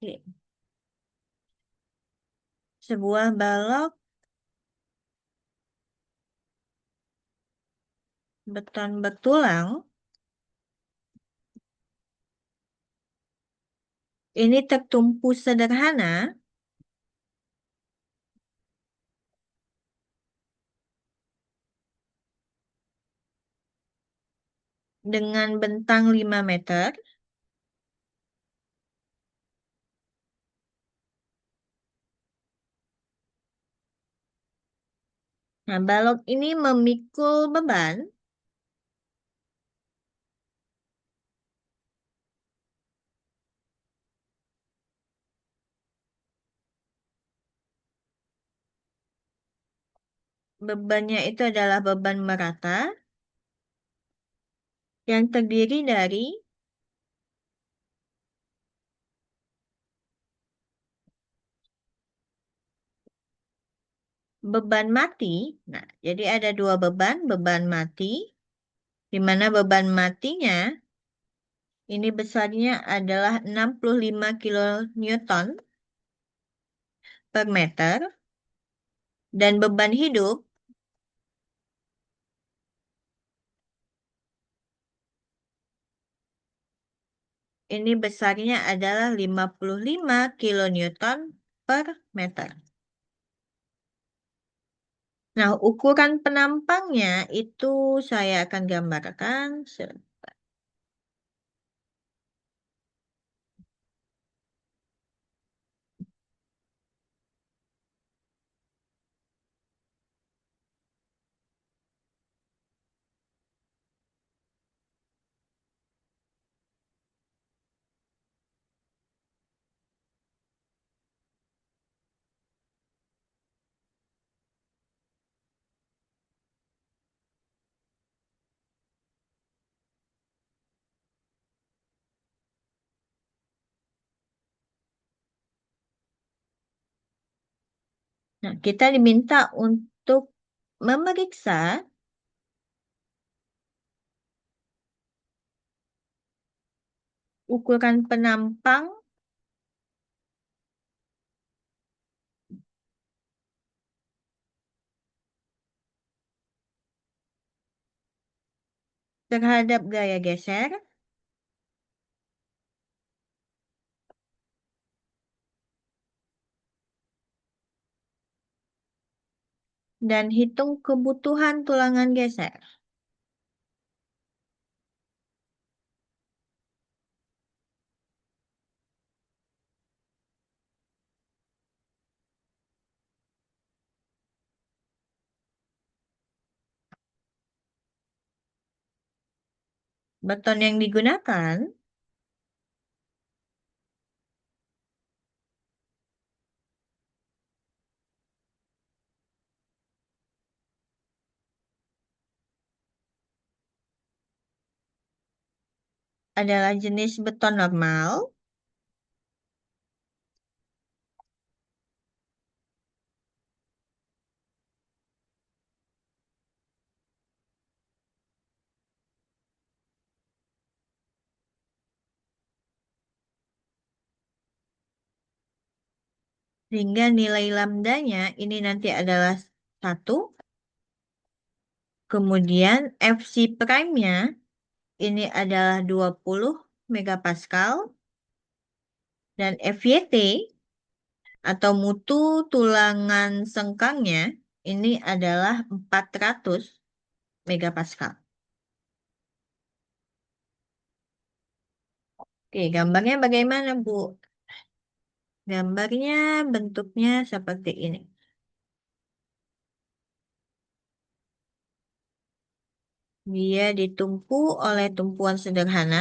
Oke. Sebuah balok beton bertulang ini tertumpu sederhana dengan bentang 5 meter. Nah, balok ini memikul beban bebannya itu adalah beban merata yang terdiri dari beban mati. Nah, jadi ada dua beban, beban mati, di mana beban matinya ini besarnya adalah 65 kilonewton per meter, dan beban hidup ini besarnya adalah 55 kilonewton per meter. Nah, ukuran penampangnya itu saya akan gambarkan. Nah, kita diminta untuk memeriksa ukuran penampang terhadap gaya geser dan hitung kebutuhan tulangan geser. Beton yang digunakan adalah jenis beton normal sehingga nilai lambdanya ini nanti adalah 1. Kemudian Fc prime-nya ini adalah 20 megapascal dan FYT atau mutu tulangan sengkangnya ini adalah 400 megapascal. Oke, gambarnya bagaimana, Bu? Gambarnya bentuknya seperti ini. Dia ditumpu oleh tumpuan sederhana.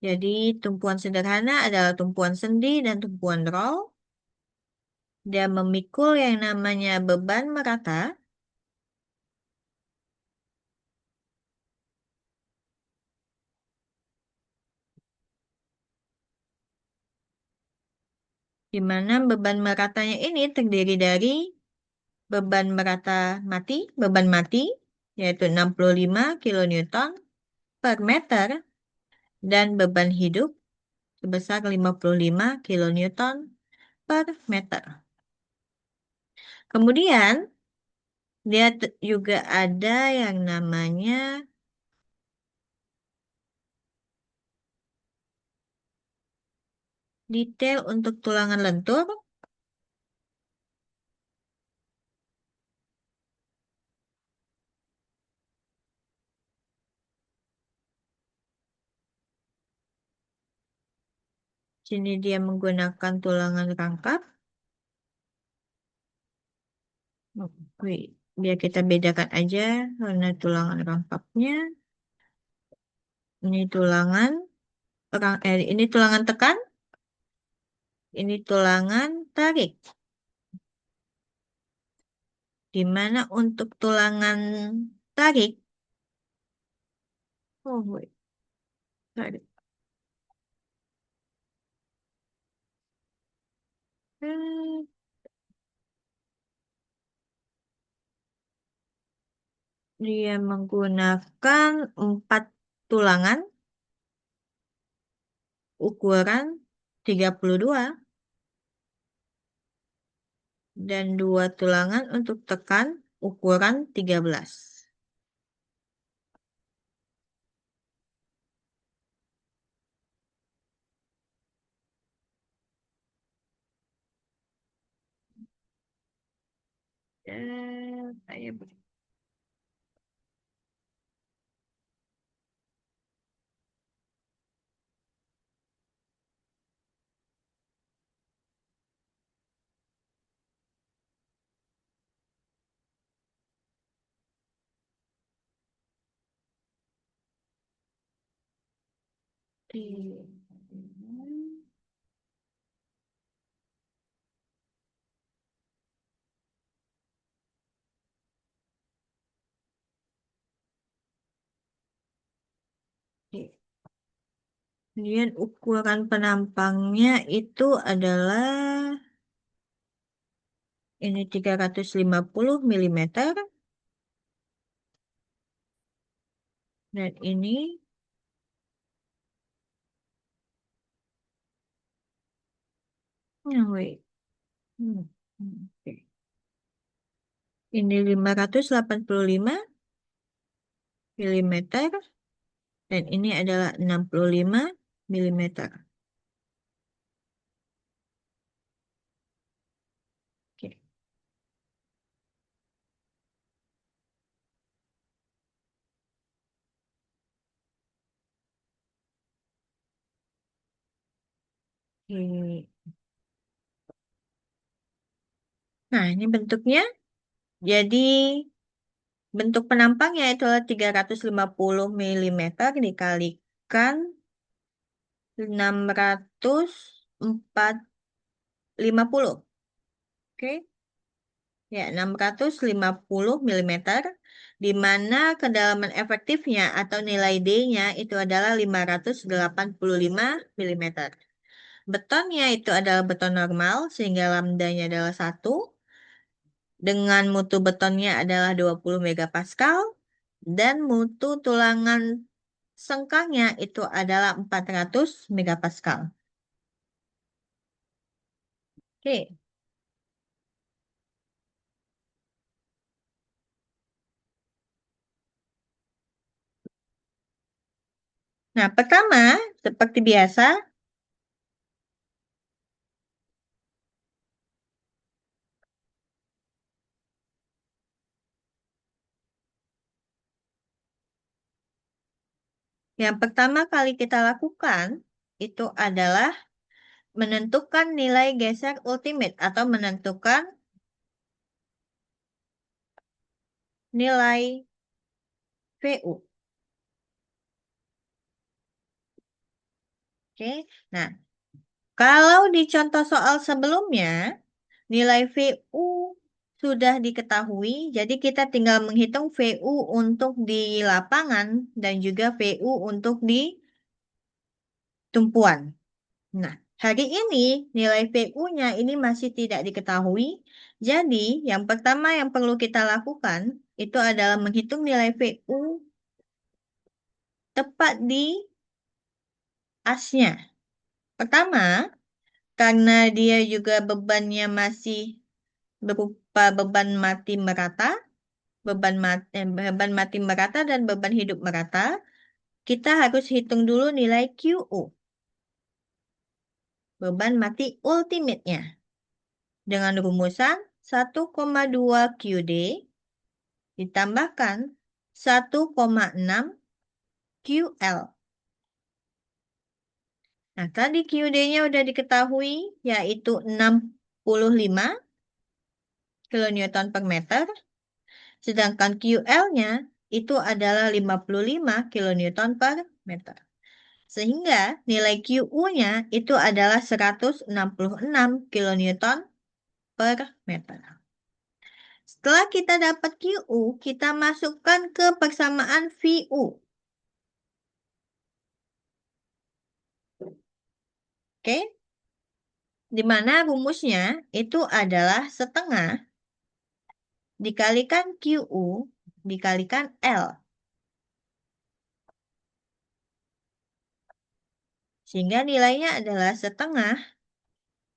Jadi tumpuan sederhana adalah tumpuan sendi dan tumpuan roll. Dia memikul yang namanya beban merata di mana beban meratanya ini terdiri dari beban merata mati, beban mati, yaitu 65 kilonewton per meter, dan beban hidup sebesar 55 kilonewton per meter. Kemudian, dia juga ada yang namanya detail untuk tulangan lentur. Sini dia menggunakan tulangan rangkap. Oke, biar kita bedakan aja karena tulangan rangkapnya. Ini tulangan ini tulangan tekan, ini tulangan tarik. Di mana untuk tulangan tarik, oh wait, tarik. Hmm, Dia menggunakan 4 tulangan ukuran 32 dan 2 tulangan untuk tekan ukuran 13. Saya beri. Kemudian ukuran penampangnya itu adalah ini 350 mm dan ini wait. Oke. Ini 585 mm dan ini adalah 65 mm. Oke. Oke. Nah, ini bentuknya. Jadi bentuk penampangnya itu adalah 350 mm dikalikan 650. Oke. Ya, 650 mm, di mana kedalaman efektifnya atau nilai D-nya itu adalah 585 mm. Betonnya itu adalah beton normal, sehingga lambdanya adalah 1, dengan mutu betonnya adalah 20 megapascal, dan mutu tulangan sengkangnya itu adalah 400 megapascal. Oke. Nah, pertama, seperti biasa, yang pertama kali kita lakukan itu adalah menentukan nilai geser ultimate atau menentukan nilai VU. Oke. Nah, kalau di contoh soal sebelumnya nilai VU sudah diketahui, jadi kita tinggal menghitung VU untuk di lapangan dan juga VU untuk di tumpuan. Nah, Hari ini nilai VU-nya ini masih tidak diketahui. Jadi, yang pertama yang perlu kita lakukan itu adalah menghitung nilai VU tepat di asnya. Pertama, karena dia juga bebannya masih berupa beban mati merata, beban mati merata dan beban hidup merata, kita harus hitung dulu nilai QU, beban mati ultimate-nya. Dengan rumusan 1,2 QD ditambahkan 1,6 QL. Nah, tadi QD-nya udah diketahui, yaitu 65 kilonewton per meter, sedangkan QL-nya itu adalah 55 kilonewton per meter. Sehingga nilai QU-nya itu adalah 166 kilonewton per meter. Setelah kita dapat QU, kita masukkan ke persamaan VU. Oke, di mana rumusnya itu adalah setengah dikalikan QU dikalikan L. Sehingga nilainya adalah setengah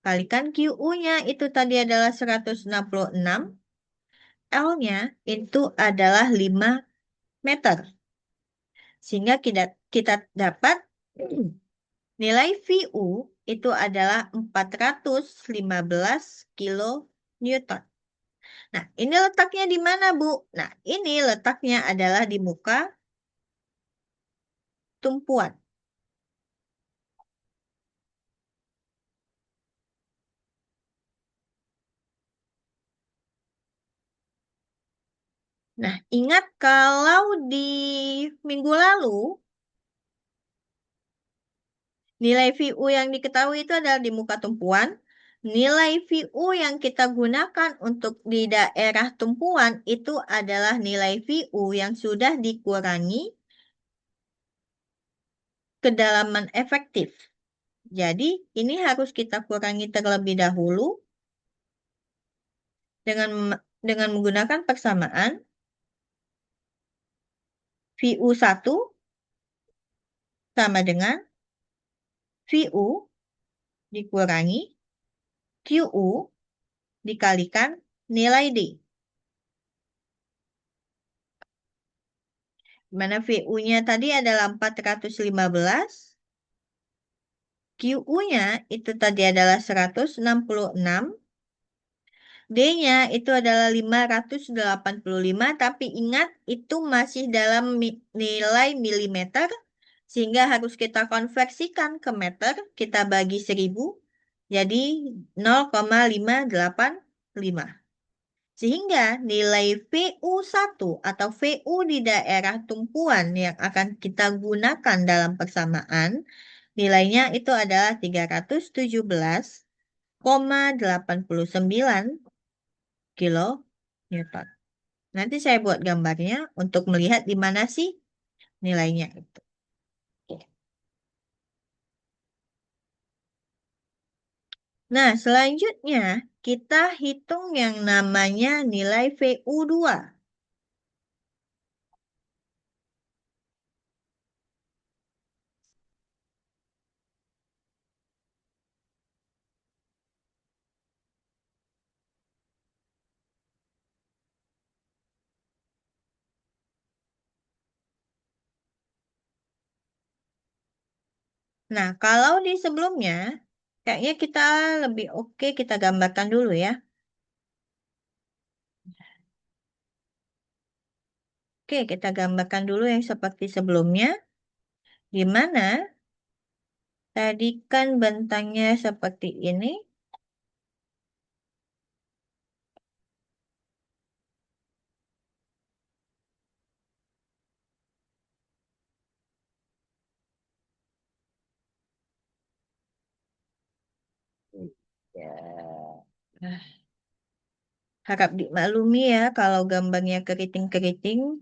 kalikan QU-nya itu tadi adalah 166, L-nya itu adalah 5 meter. Sehingga kita dapat nilai VU itu adalah 415 kilonewton. Nah, ini letaknya di mana, Bu? Nah, ini letaknya adalah di muka tumpuan. Nah, ingat kalau di minggu lalu, nilai VU yang diketahui itu adalah di muka tumpuan. Nilai VU yang kita gunakan untuk di daerah tumpuan itu adalah nilai VU yang sudah dikurangi kedalaman efektif. Jadi, ini harus kita kurangi terlebih dahulu dengan dengan menggunakan persamaan VU1 sama dengan VU dikurangi QU dikalikan nilai D. Di mana VU-nya tadi adalah 415, QU-nya itu tadi adalah 166, D-nya itu adalah 585, tapi ingat itu masih dalam nilai milimeter, sehingga harus kita konversikan ke meter, kita bagi 1000, jadi 0,585. Sehingga nilai VU1 atau VU di daerah tumpuan yang akan kita gunakan dalam persamaan, nilainya itu adalah 317,89 kilonewton. Nanti saya buat gambarnya untuk melihat di mana sih nilainya itu. Oke. Nah, selanjutnya kita hitung yang namanya nilai VU2. Nah, kalau di sebelumnya, kayaknya kita lebih oke kita gambarkan dulu ya. Oke, kita gambarkan dulu yang seperti sebelumnya, di mana tadi kan bentangnya seperti ini. Ya. Nah, harap dimaklumi ya kalau gambarnya keriting-keriting.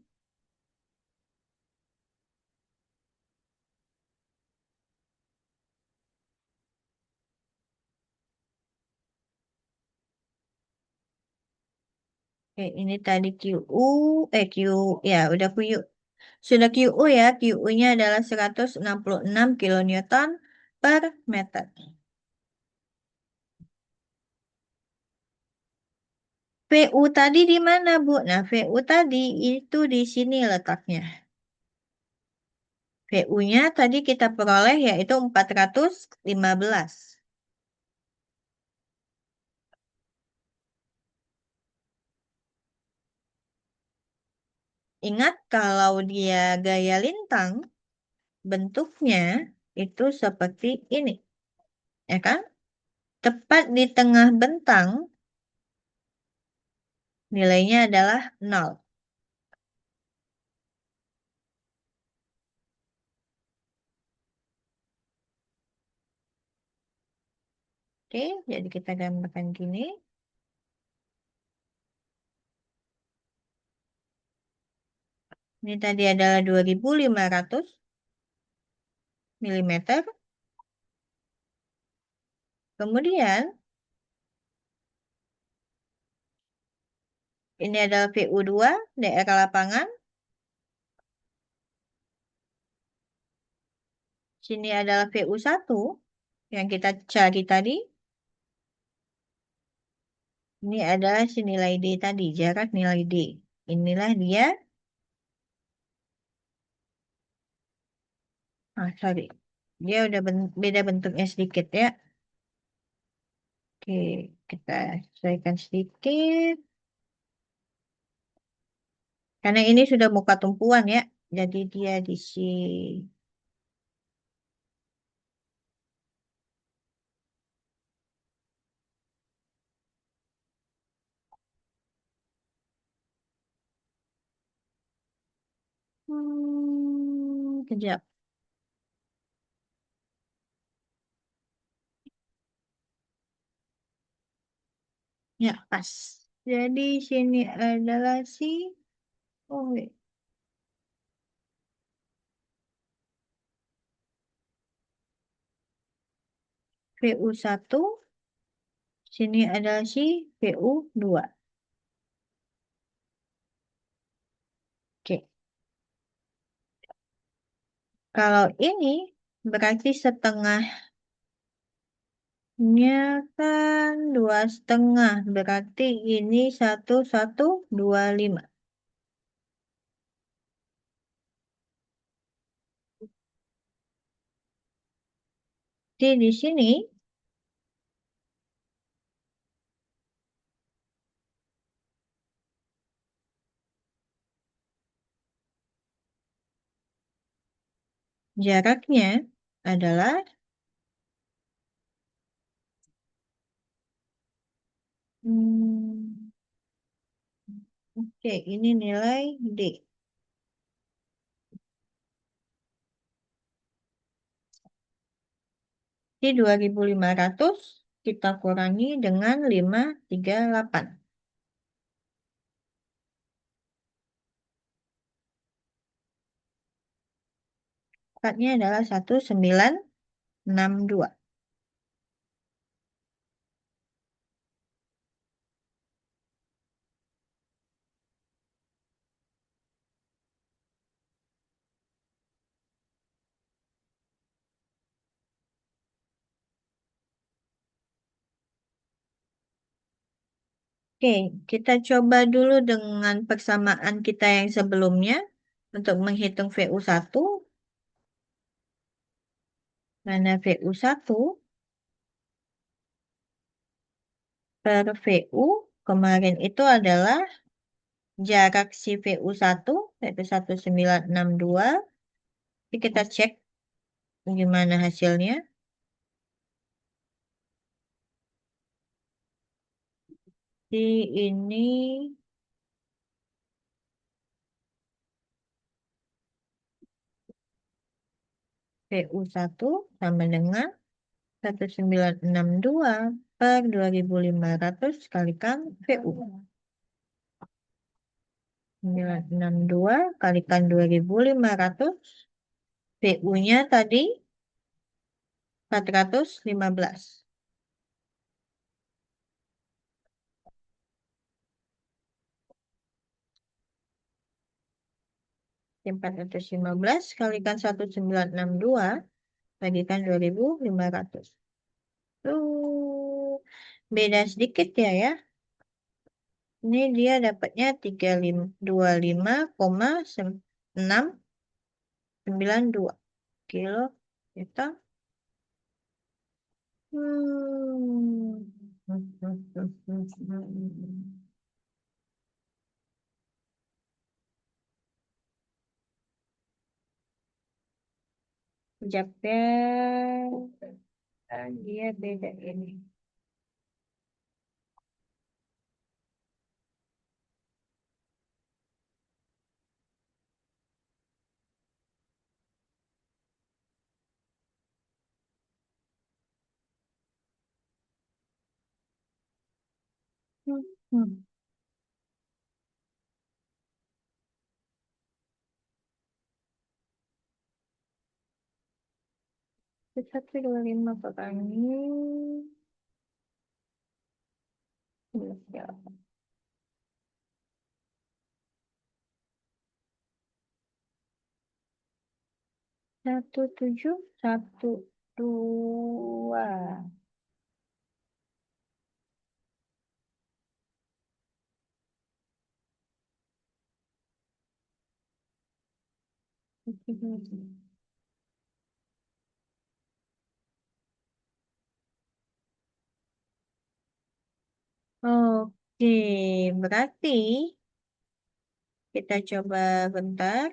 Oke, ini tadi QU, Q, ya udah QU. Sudah QU ya, QU-nya adalah 166 kilonewton per meter. VU tadi di mana, Bu? Nah, VU tadi itu di sini letaknya. VU-nya tadi kita peroleh yaitu 415. Ingat kalau dia gaya lintang, bentuknya itu seperti ini, ya kan? Tepat di tengah bentang, nilainya adalah 0. Oke, jadi kita gambarkan gini. Ini tadi adalah 2500 milimeter. Kemudian, ini adalah VU2, daerah lapangan. Sini adalah VU1 yang kita cari tadi. Ini adalah si nilai D tadi, jarak nilai D. Inilah dia. Ah, sorry. Dia udah beda bentuknya sedikit ya. Oke, kita sesuaikan sedikit. Karena ini sudah muka tumpuan ya. Jadi dia di sini. Kejap. Ya, pas. Jadi sini adalah si. Oh, wait. VU1. Sini adalah si VU2. Oke. Kalau ini berarti setengahnya kan 2,5. Berarti ini 1125. Jadi di sini jaraknya adalah hmm, oke, ini nilai D. Di 2500 kita kurangi dengan 538. Tepatnya adalah 1962. Oke, kita coba dulu dengan persamaan kita yang sebelumnya untuk menghitung VU1. Mana VU1 per VU kemarin itu adalah jarak si VU1 yaitu 1962. Jadi kita cek gimana hasilnya. Di ini VU1 sama dengan 1962 per 2500 kalikan VU. 962 kalikan 2500. VU-nya tadi 415. 415 kalikan 1962 bagikan 2500. Tuh, beda sedikit ya ya. Ini dia dapatnya 35,692 kilo gitu. Hmm. Sekejap ya. Dia beda ini. Hmm. Hmm. 125 pekangi. Ya. 1712. Oke, berarti kita coba bentar.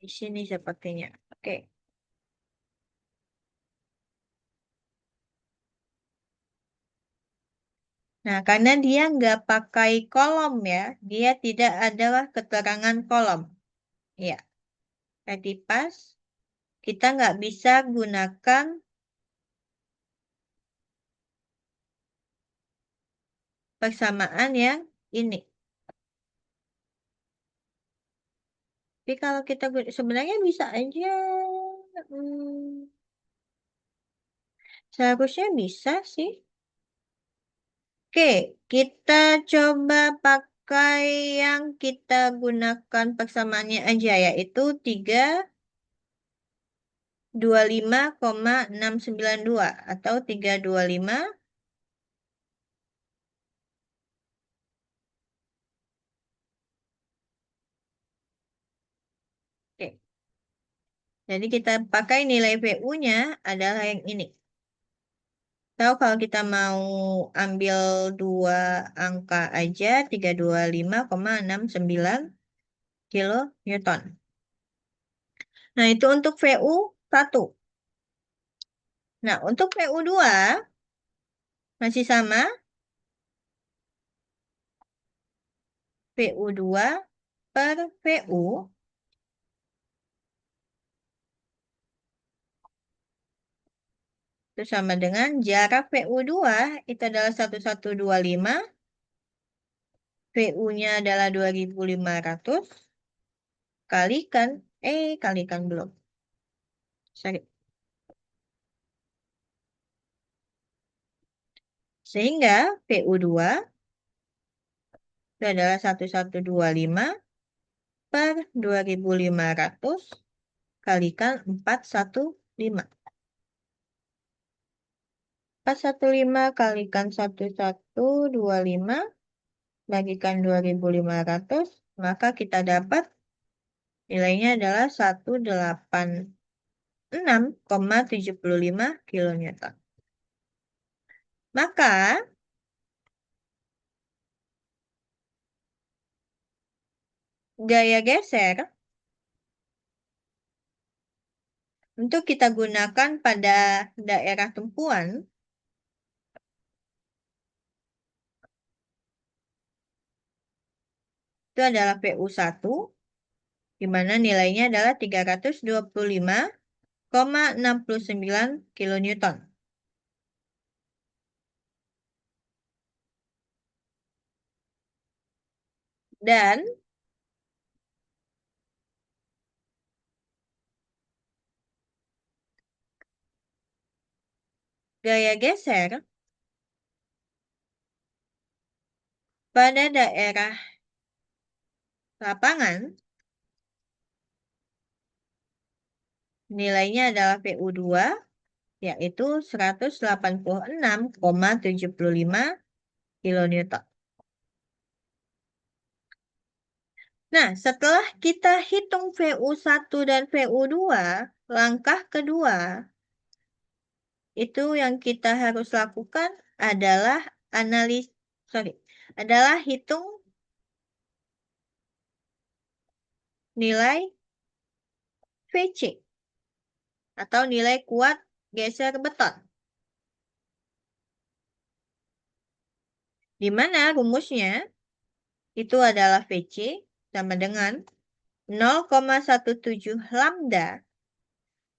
Di sini sepertinya. Oke. Nah, karena dia nggak pakai kolom ya, dia tidak adalah keterangan kolom. Ya, tadi pas. Kita nggak bisa gunakan persamaan yang ini. Tapi kalau kita sebenarnya bisa aja. Hmm, seharusnya bisa sih. Oke, kita coba pakai yang kita gunakan persamaannya aja, yaitu 325,692 atau 325. Oke, jadi kita pakai nilai VU-nya adalah yang ini. Tahu kalau kita mau ambil dua angka aja, 325,69 kilo Newton. Nah, itu untuk VU 1. Nah, untuk VU 2 masih sama. VU 2 per VU itu sama dengan jarak VU 2 itu adalah 1125. VU-nya adalah 2500. Kalikan, kalikan belum. Sorry. Sehingga VU 2 itu adalah 1125 per 2500 kalikan 415. 415 kalikan 1125 bagikan 2500, maka kita dapat nilainya adalah 186,75 kilonewton. Maka gaya geser untuk kita gunakan pada daerah tumpuan itu adalah PU1, di mana nilainya adalah 325,69 kilonewton. Dan gaya geser Pada daerah lapangan, nilainya adalah PU2, yaitu 186,75 kilonewton. Nah, setelah kita hitung VU1 dan VU2, langkah kedua itu yang kita harus lakukan adalah adalah hitung nilai VC atau nilai kuat geser beton. Di mana rumusnya itu adalah VC sama dengan 0,17 lambda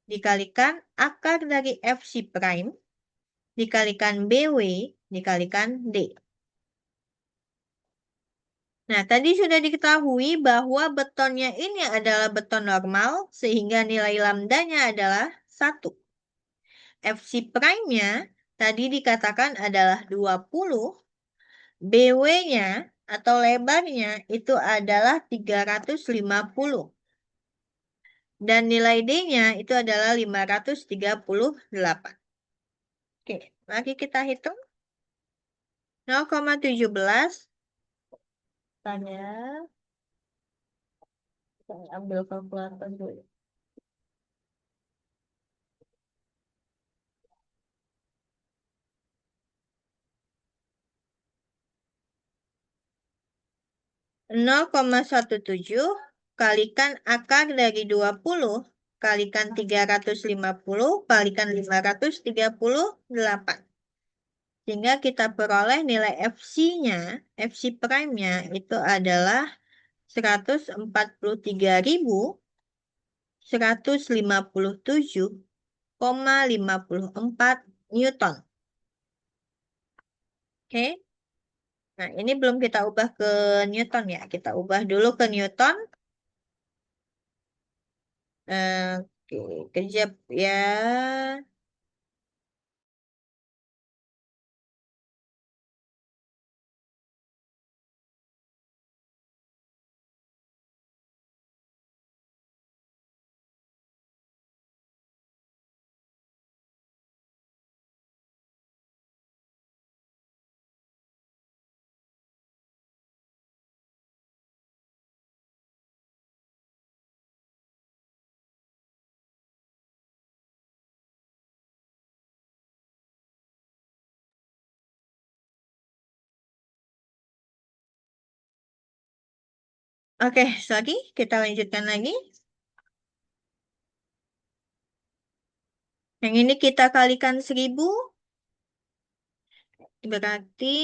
dikalikan akar dari FC prime dikalikan BW dikalikan D. Nah, tadi sudah diketahui bahwa betonnya ini adalah beton normal sehingga nilai lambdanya adalah 1. FC prime-nya tadi dikatakan adalah 20, BW-nya atau lebarnya itu adalah 350. Dan nilai D-nya itu adalah 538. Oke, mari kita hitung. 0,17 tanya. Kita ambil kalkulator dulu. 0,17 kalikan akar dari 20 kalikan 350 kalikan 538. Sehingga kita peroleh nilai FC-nya, FC prime-nya itu adalah 143.157,54 Newton. Oke. Nah, ini belum kita ubah ke Newton ya. Kita ubah dulu ke Newton. Oke, kejap ya. 'Oke, lagi kita lanjutkan lagi. Yang ini kita kalikan 1000. Berarti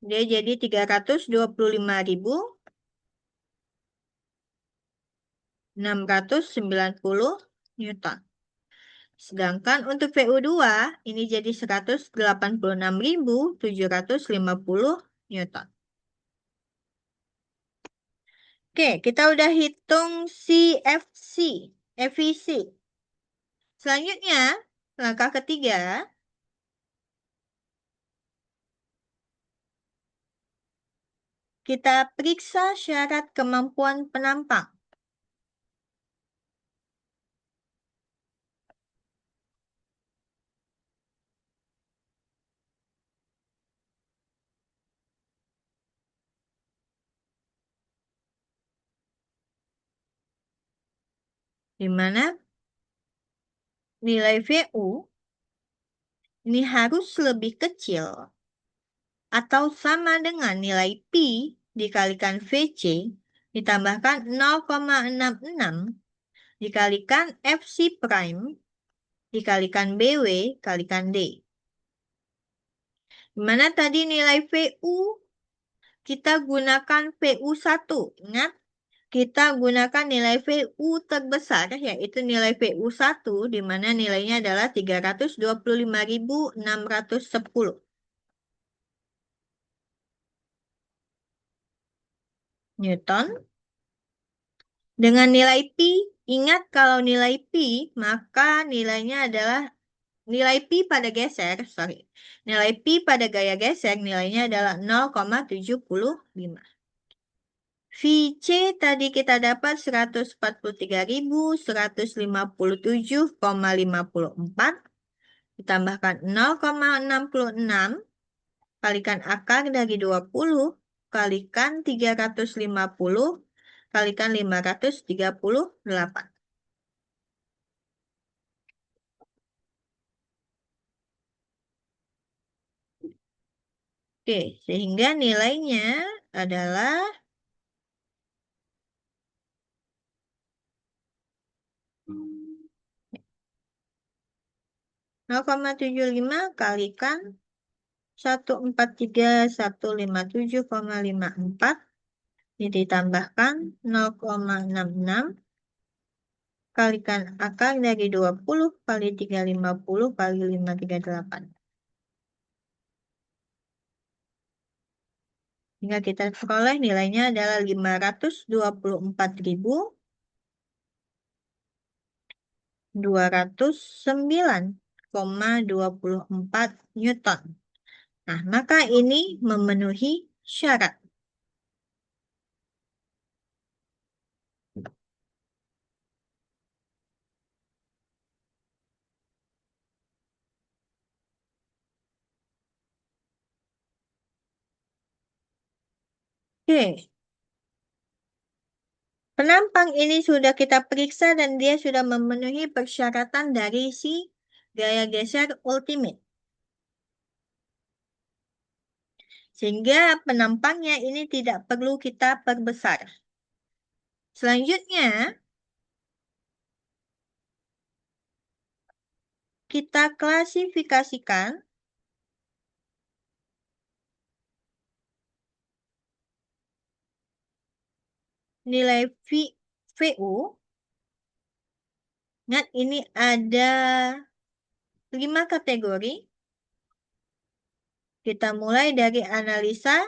dia jadi 325.690 Newton. Sedangkan untuk VU2 ini jadi 186.750 Newton. Oke, kita udah hitung CFC, efisi. Selanjutnya, langkah ketiga, kita periksa syarat kemampuan penampang. Di mana nilai VU ini harus lebih kecil atau sama dengan nilai P dikalikan VC ditambahkan 0,66 dikalikan FC prime dikalikan BW kalikan D. Di mana tadi nilai VU kita gunakan VU1. Ingat, kita gunakan nilai VU terbesar, yaitu nilai VU1, di mana nilainya adalah 325.610. Newton. Dengan nilai Pi, ingat kalau nilai Pi, maka nilainya adalah nilai pi pada geser, sorry. Nilai pi pada gaya geser nilainya adalah 0,75. VC tadi kita dapat 143.157,54 ditambahkan 0,66 kalikan akar dari 20 kalikan 350 kalikan 538. Oke, sehingga nilainya adalah 0,75 kalikan 143.157,54 ini ditambahkan 0,66 kalikan akar dari 20 kali 350 kali 538. Hingga kita peroleh nilainya adalah 524.209,24 Newton. Nah, maka ini memenuhi syarat. Oke, penampang ini sudah kita periksa dan dia sudah memenuhi persyaratan dari si gaya geser ultimate. Sehingga penampangnya ini tidak perlu kita perbesar. Selanjutnya, kita klasifikasikan nilai VU. Ingat, ini ada 5 kategori. Kita mulai dari analisa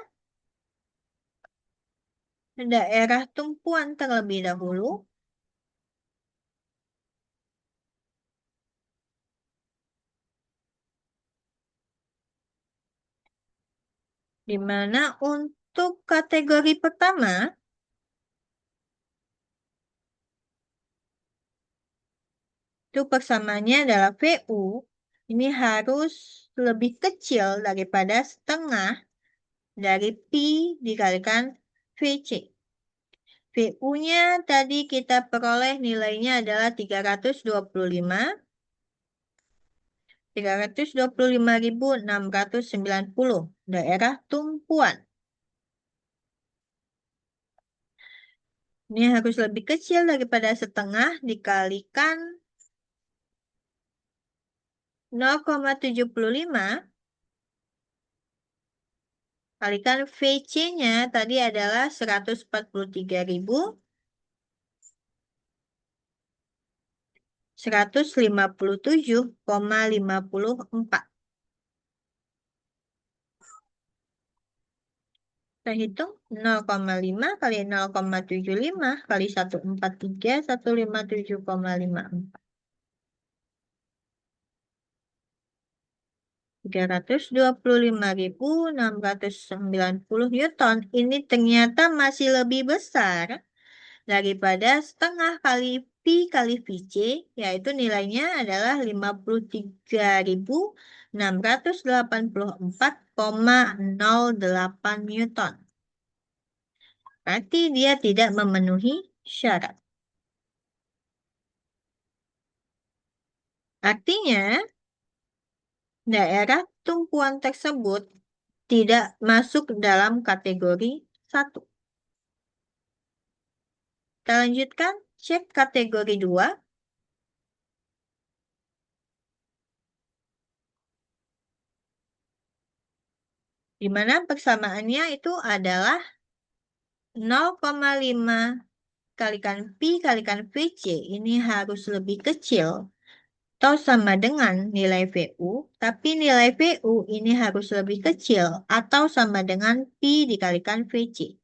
daerah tumpuan terlebih dahulu. Di mana untuk kategori pertama, itu persamaannya adalah VU. Ini harus lebih kecil daripada setengah dari Pi dikalikan VC. VU-nya tadi kita peroleh nilainya adalah 325.690 daerah tumpuan. Ini harus lebih kecil daripada setengah dikalikan 0,75 kalikan VC-nya tadi adalah 143.157,54. Kita hitung 0,5 kali 0,75 kali 143.157,54. 325.690 Newton. Ini ternyata masih lebih besar daripada setengah kali Pi kali VC, yaitu nilainya adalah 53.684,08 Newton. Berarti dia tidak memenuhi syarat. Artinya, daerah tumpuan tersebut tidak masuk dalam kategori 1. Kita lanjutkan, cek kategori 2. Di mana persamaannya itu adalah 0,5 kalikan Pi kalikan VC. Ini harus lebih kecil atau sama dengan nilai VU, tapi nilai VU ini harus lebih kecil atau sama dengan Pi dikalikan VC.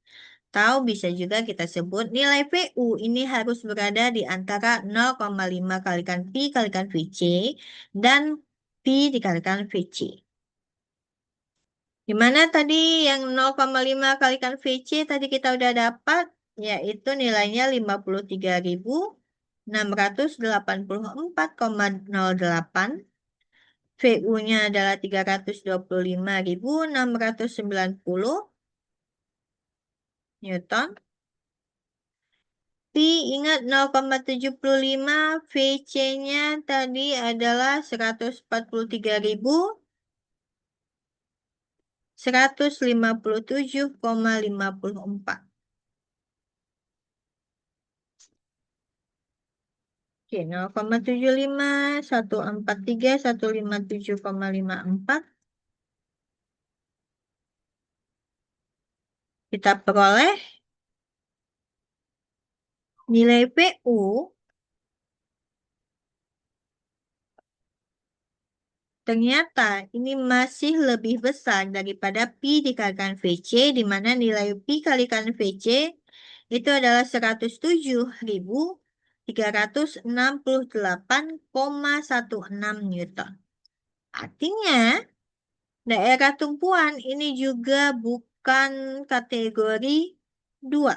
Atau bisa juga kita sebut nilai VU ini harus berada di antara 0,5 kalikan Pi kalikan VC dan P dikalikan VC. Dimana tadi yang 0,5 kalikan VC tadi kita udah dapat, yaitu nilainya 53.684,08. VU-nya adalah 325.690 Newton. Pi ingat 0,75, VC-nya tadi adalah 143.157,54. Oke, 0,75, 143, 157,54. Kita peroleh nilai PU ternyata ini masih lebih besar daripada Pi dikalikan VC, di mana nilai Pi kalikan VC itu adalah 107.368,16 Newton. Artinya, daerah tumpuan ini juga bukan kategori 2.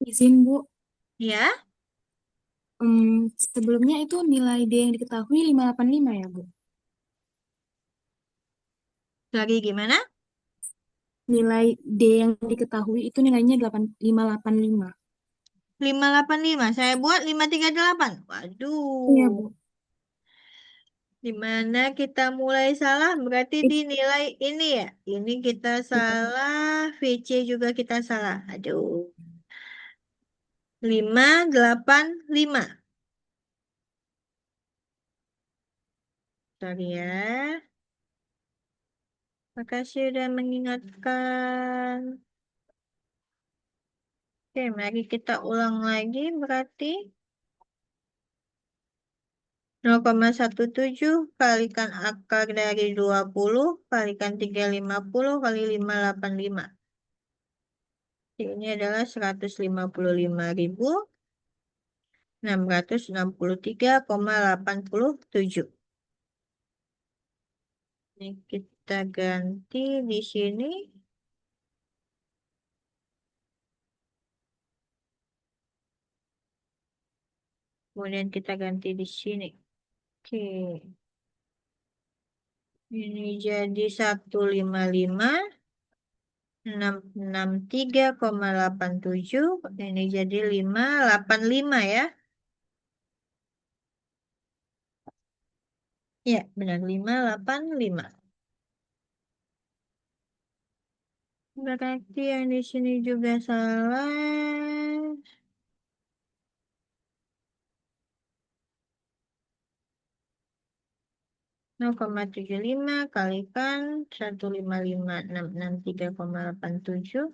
Izin, Bu. Ya, Sebelumnya itu nilai D yang diketahui 585 ya, Bu? lagi gimana? Nilai D yang diketahui itu nilainya 585. 585. Saya buat 538. Iya, Waduh. Bu. Di mana kita mulai salah berarti Ih, di nilai ini ya. Ini kita iya. salah, VC juga kita salah. Aduh. 585. Sorry ya. Makasih sudah mengingatkan. Oke, mari kita ulang lagi berarti 0,17 kalikan akar dari 20 kalikan 350 kali 585. Ini adalah 155.663,87. Ini kita ganti di sini. Kemudian kita ganti di sini. Oke. Ini jadi 155.663,87. Ini jadi 585 ya. Ya, benar 585. Berarti yang di sini juga salah. 0,75 kalikan 155.663,87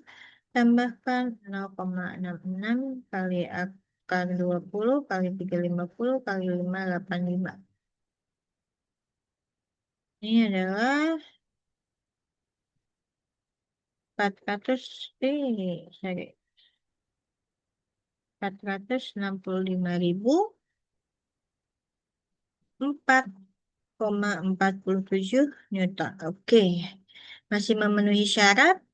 tambahkan 0,66 kali akar 20 kali 350 kali 585. Ini adalah 400, sorry, 465.447 Newton. Oke, masih memenuhi syarat.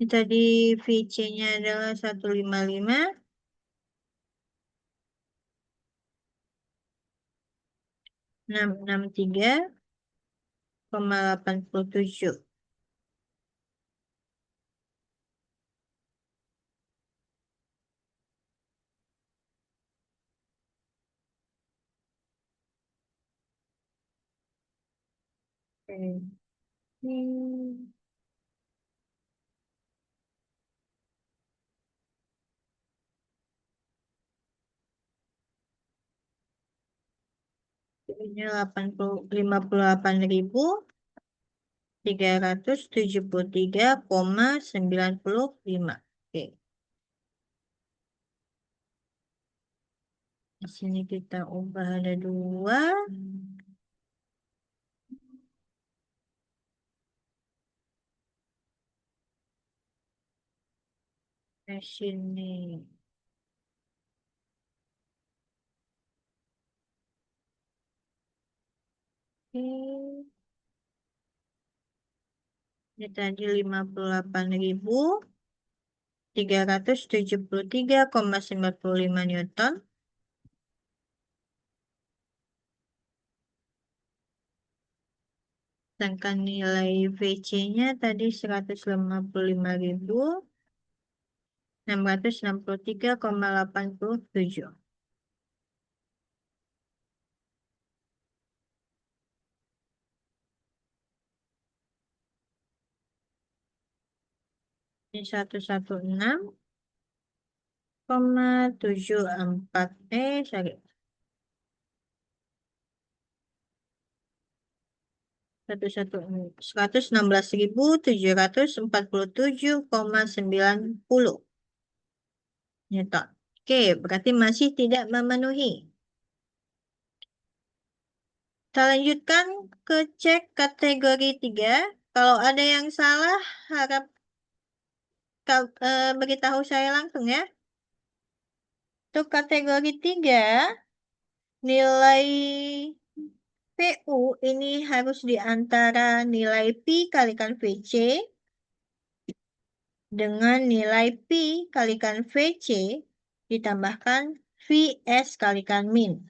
Ini tadi VC-nya adalah 155. 663,87. Ini 58.373,95. Oke. Di sini kita ubah ada dua. Di sini. Oke. Ini tadi 58.373,95 Newton. Sedangkan nilai VC-nya tadi 155.663,87. Ini 116,74. Sorry. 116.747,90 Newton. Oke, berarti masih tidak memenuhi. Kita lanjutkan ke cek kategori 3. Kalau ada yang salah, harap beritahu saya langsung ya. Untuk kategori 3, nilai PU ini harus di antara nilai Pi kalikan VC dengan nilai Pi kalikan VC ditambahkan VS kalikan min.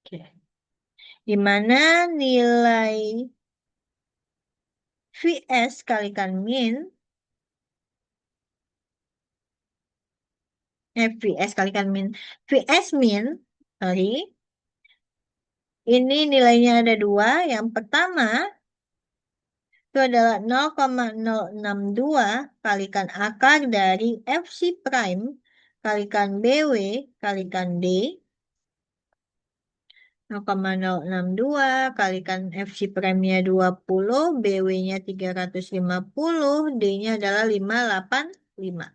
Oke. Di mana nilai VS kalikan min, VS kalikan min, VS min, sorry, ini nilainya ada dua. Yang pertama itu adalah 0,062 kalikan akar dari FC prime kalikan BW kalikan D. 0,062 kalikan FC prime-nya 20, BW-nya 350, D-nya adalah 585.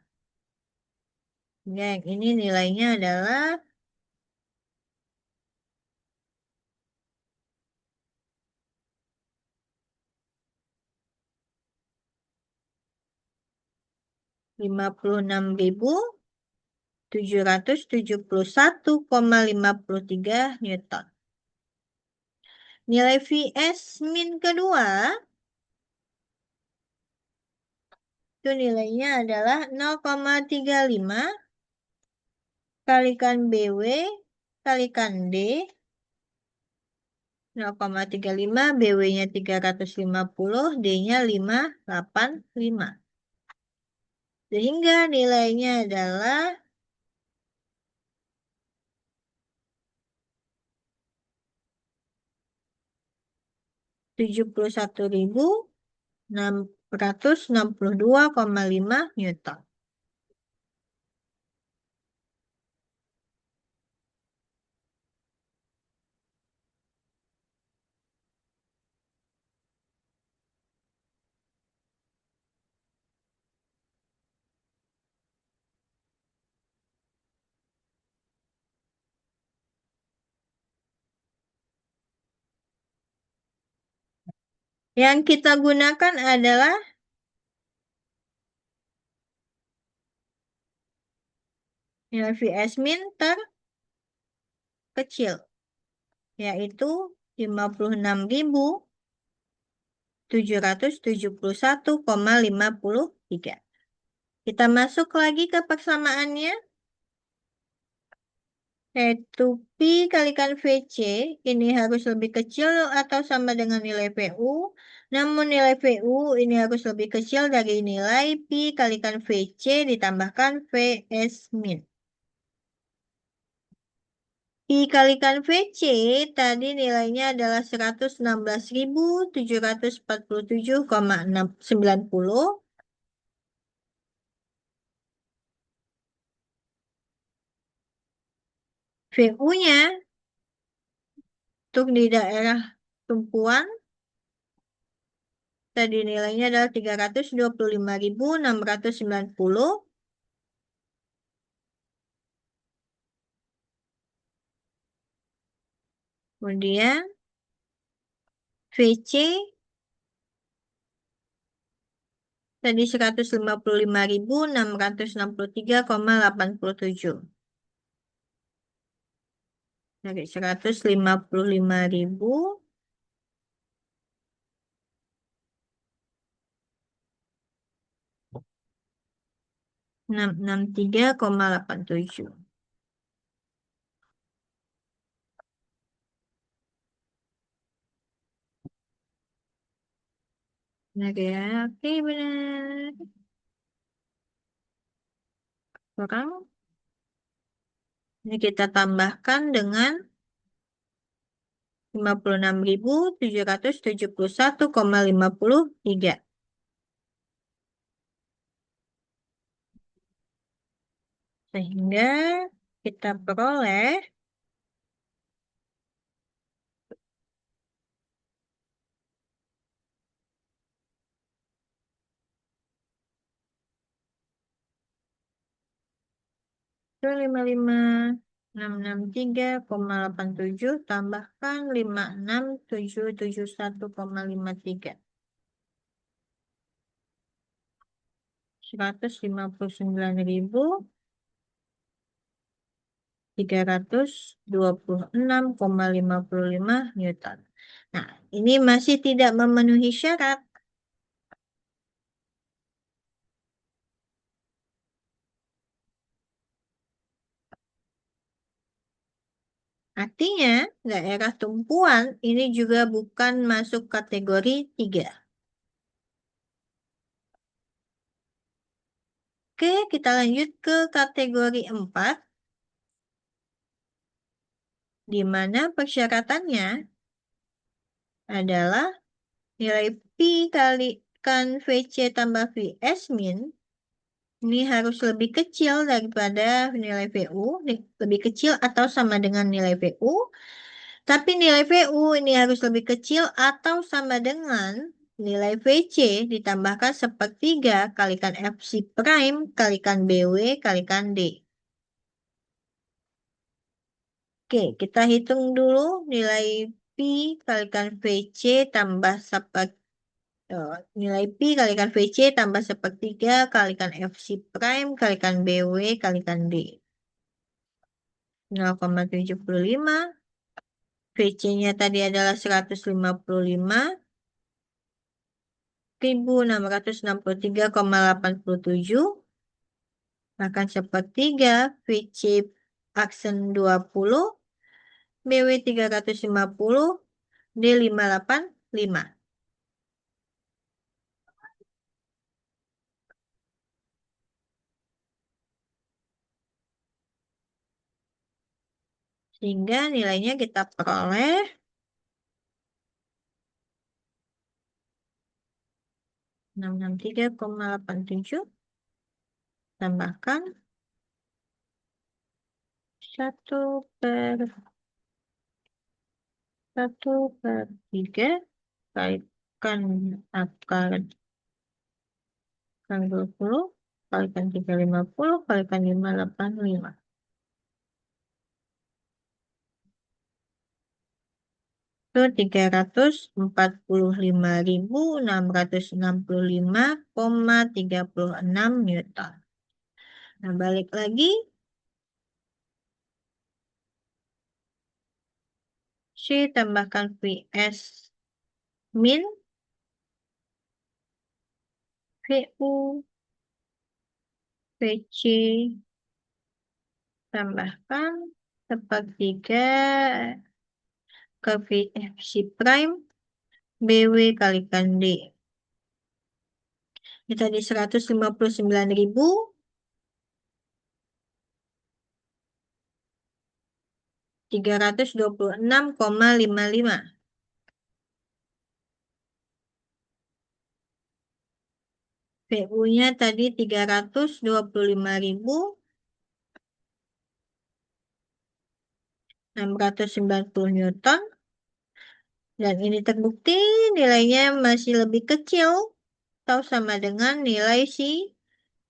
Yang ini nilainya adalah 56.771,53 Newton. Nilai VS min kedua itu nilainya adalah 0,35 kalikan BW kalikan D. 0,35, BW-nya 350, D-nya 585. Sehingga nilainya adalah 71.662,5 Newton. Yang kita gunakan adalah nilai VS min terkecil, yaitu 56.771,53. Kita masuk lagi ke persamaannya, yaitu Pi kalikan VC ini harus lebih kecil atau sama dengan nilai PU. Namun nilai PU ini harus lebih kecil dari nilai Pi kalikan VC ditambahkan VS min. Pi kalikan VC tadi nilainya adalah 116.747,90. VU-nya untuk di daerah tumpuan tadi nilainya adalah 325.690. Kemudian VC tadi 155.663,87. Dari 155.000 663,87. Benar ya? Oke, benar. Sekarang ini kita tambahkan dengan 56.771,53. Sehingga kita peroleh 55663,87 tambahkan 56.771,53. 159.326,55 Newton. Nah, ini masih tidak memenuhi syarat. Artinya, daerah tumpuan ini juga bukan masuk kategori 3. Oke, kita lanjut ke kategori 4, di mana persyaratannya adalah nilai Pi kalikan VC tambah Vs min ini harus lebih kecil daripada nilai VU, lebih kecil atau sama dengan nilai VU. Tapi nilai VU ini harus lebih kecil atau sama dengan nilai VC ditambahkan sepertiga kalikan FC prime kalikan BW kalikan D. Oke, kita hitung dulu nilai Pi kalikan VC tambah nilai Pi kalikan VC tambah sepertiga kalikan FC prime kalikan BW kalikan D. 0,75. VC-nya tadi adalah 155.663,87. Akan sepertiga VC aksen 20, BW 350, D 585. Sehingga nilainya kita peroleh 663,87 tambahkan 1/3 kalikan akar 20 kalikan 350 kalikan 585. Itu 345.665,36 Newton. Nah, balik lagi, C tambahkan Vs min, Vu, Vc tambahkan sepertiga ke Vfc prime, Bw kalikan D. Ini tadi 159.326,55. VU-nya tadi 325.690 Newton. Dan ini terbukti nilainya masih lebih kecil atau sama dengan nilai si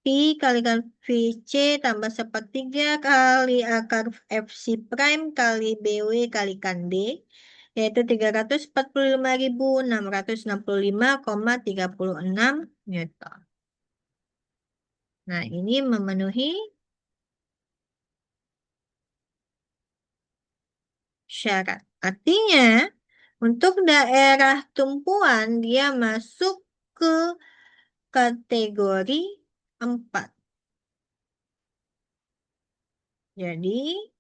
Pi kalikan VC tambah sepertiga kali akar FC prime kali BW kalikan D, yaitu 345.665,36 Newton. Nah, ini memenuhi syarat. Artinya, untuk daerah tumpuan dia masuk ke kategori 4. Jadi,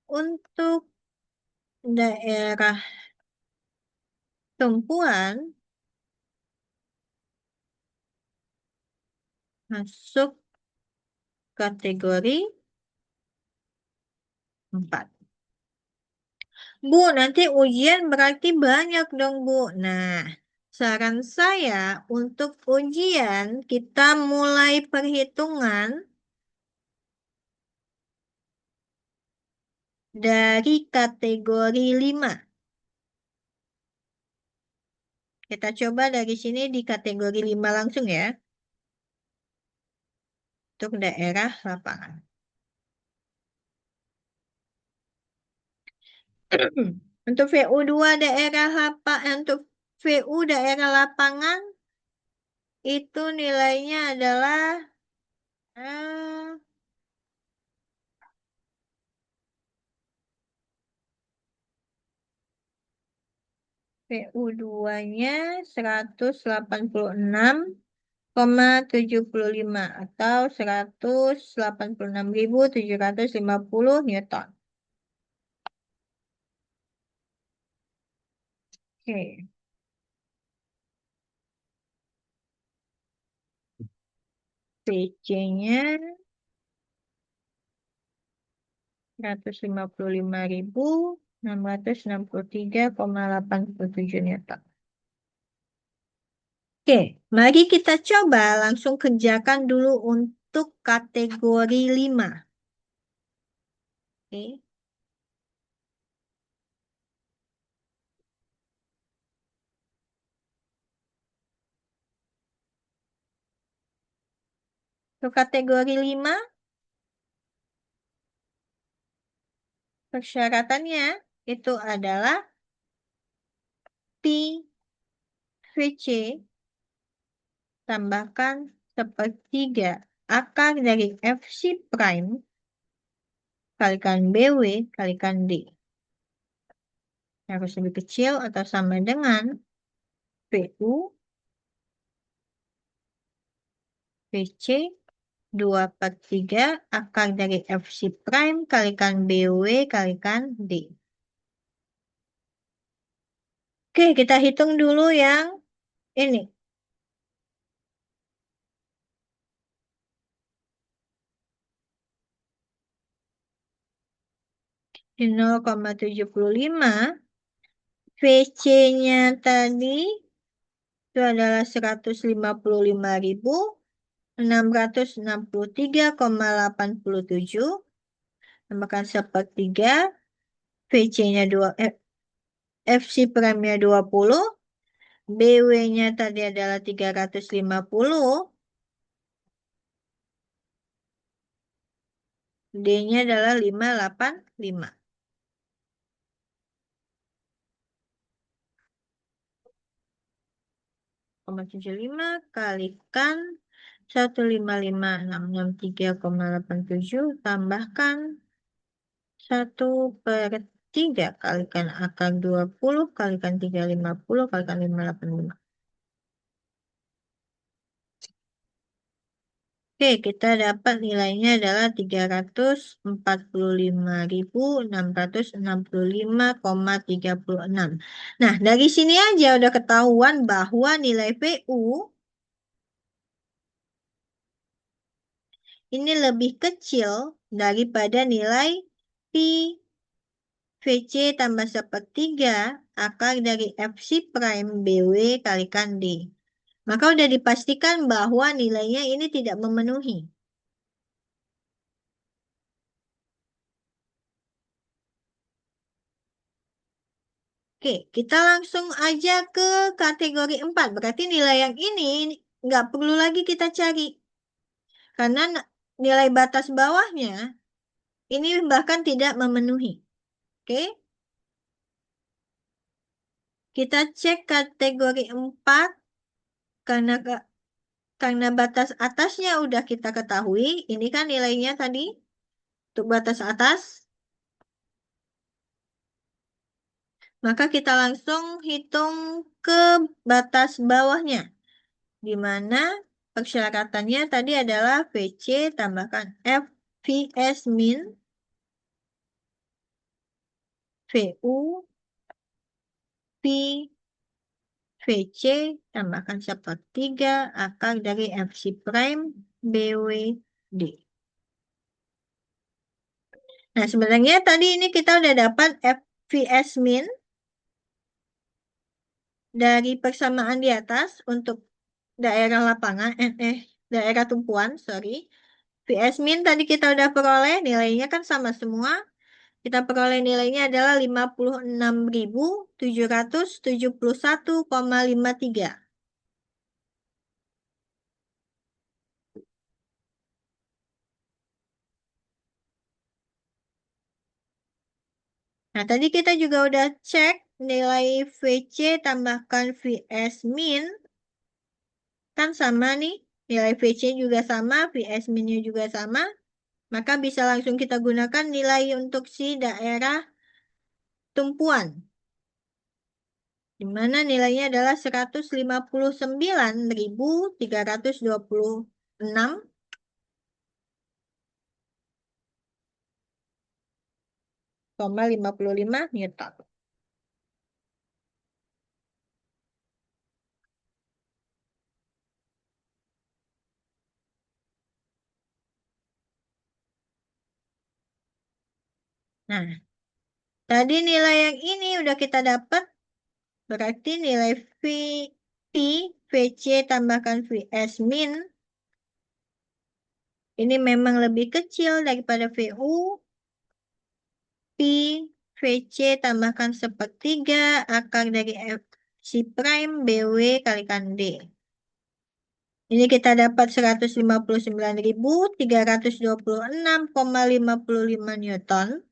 untuk daerah tumpuan masuk kategori 4. Bu, nanti ujian berarti banyak dong, Bu. Nah, saran saya untuk ujian kita mulai perhitungan dari kategori 5. Kita coba dari sini di kategori 5 langsung ya, untuk daerah lapangan. Untuk VU2 daerah untuk VU daerah lapangan itu nilainya adalah eh, VU2-nya 186,75 atau 186.750 Newton. Oke, PC-nya 155.663,87 Newton. Oke, mari kita coba langsung kerjakan dulu untuk kategori 5. Oke, untuk kategori 5 persyaratannya itu adalah Pi VC tambahkan sepertiga akar dari FC prime kalikan BW kalikan D. Harus lebih kecil atau sama dengan PU PC 2/3 akar dari FC prime kalikan BW kalikan D. Oke, kita hitung dulu yang ini. Di 0,75 VC-nya tadi itu adalah 155.663,87 tambahkan sepertiga VC-nya 2 FC prime-nya 20, BW-nya tadi adalah 350, D-nya adalah 585. 0,75 kalikan 155.663,87 tambahkan 1/3 kalikan akar 20 kalikan 350 kalikan 585. Oke, kita dapat nilainya adalah 345.665,36. Nah, dari sini aja udah ketahuan bahwa nilai PU ini lebih kecil daripada nilai Pi VC tambah sepertiga akar dari FC prime BW kalikan D. Maka udah dipastikan bahwa nilainya ini tidak memenuhi. Oke, kita langsung aja ke kategori 4. Berarti nilai yang ini nggak perlu lagi kita cari. Karena nilai batas bawahnya ini bahkan tidak memenuhi. Oke, kita cek kategori 4 karena karena batas atasnya udah kita ketahui. Ini kan nilainya tadi untuk batas atas. Maka kita langsung hitung ke batas bawahnya. Di mana persyaratannya tadi adalah VC tambahkan FVS min VU P VC tambahkan sepertiga akar dari FC prime BWD. Nah, sebenarnya tadi ini kita udah dapat FVS min dari persamaan di atas untuk daerah lapangan, daerah tumpuan, sorry. VS min tadi kita udah peroleh, nilainya kan sama semua. Kita peroleh nilainya adalah 56.771,53. Nah, tadi kita juga udah cek nilai VC tambahkan VS min. Kan sama nih. Nilai VC juga sama, VS min-nya juga sama. Maka bisa langsung kita gunakan nilai untuk si daerah tumpuan. Di mana nilainya adalah 159.326,55 Newton. Nah, tadi nilai yang ini udah kita dapat. Berarti nilai P, VC tambahkan VS min ini memang lebih kecil daripada VU. P, VC tambahkan sepertiga akar dari F C prime BW kalikan D. Ini kita dapat 159.326,55 Newton.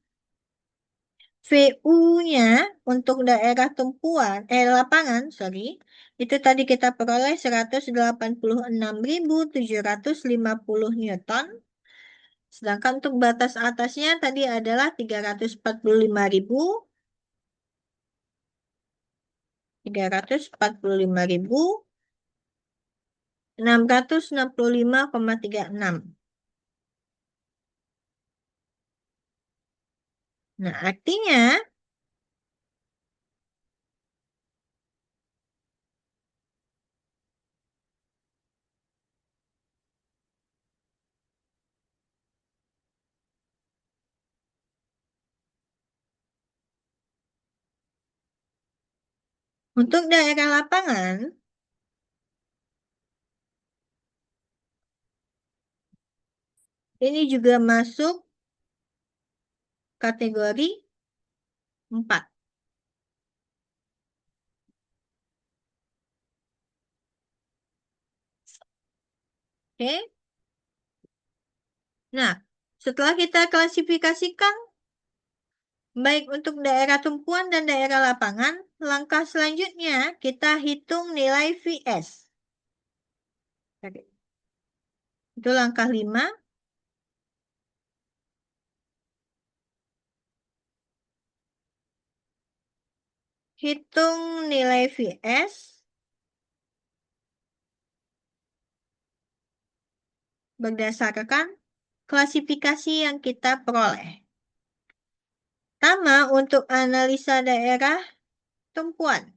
VU-nya untuk daerah tumpuan, lapangan, sorry, itu tadi kita peroleh 186.750 Newton. Sedangkan untuk batas atasnya tadi adalah 345.665,36. Nah, artinya untuk daerah lapangan, ini juga masuk kategori 4. Oke. Nah, setelah kita klasifikasikan baik untuk daerah tumpuan dan daerah lapangan, langkah selanjutnya kita hitung nilai VS. Oke. Itu langkah 5. Hitung nilai VS berdasarkan klasifikasi yang kita peroleh. Pertama, untuk analisa daerah tumpuan.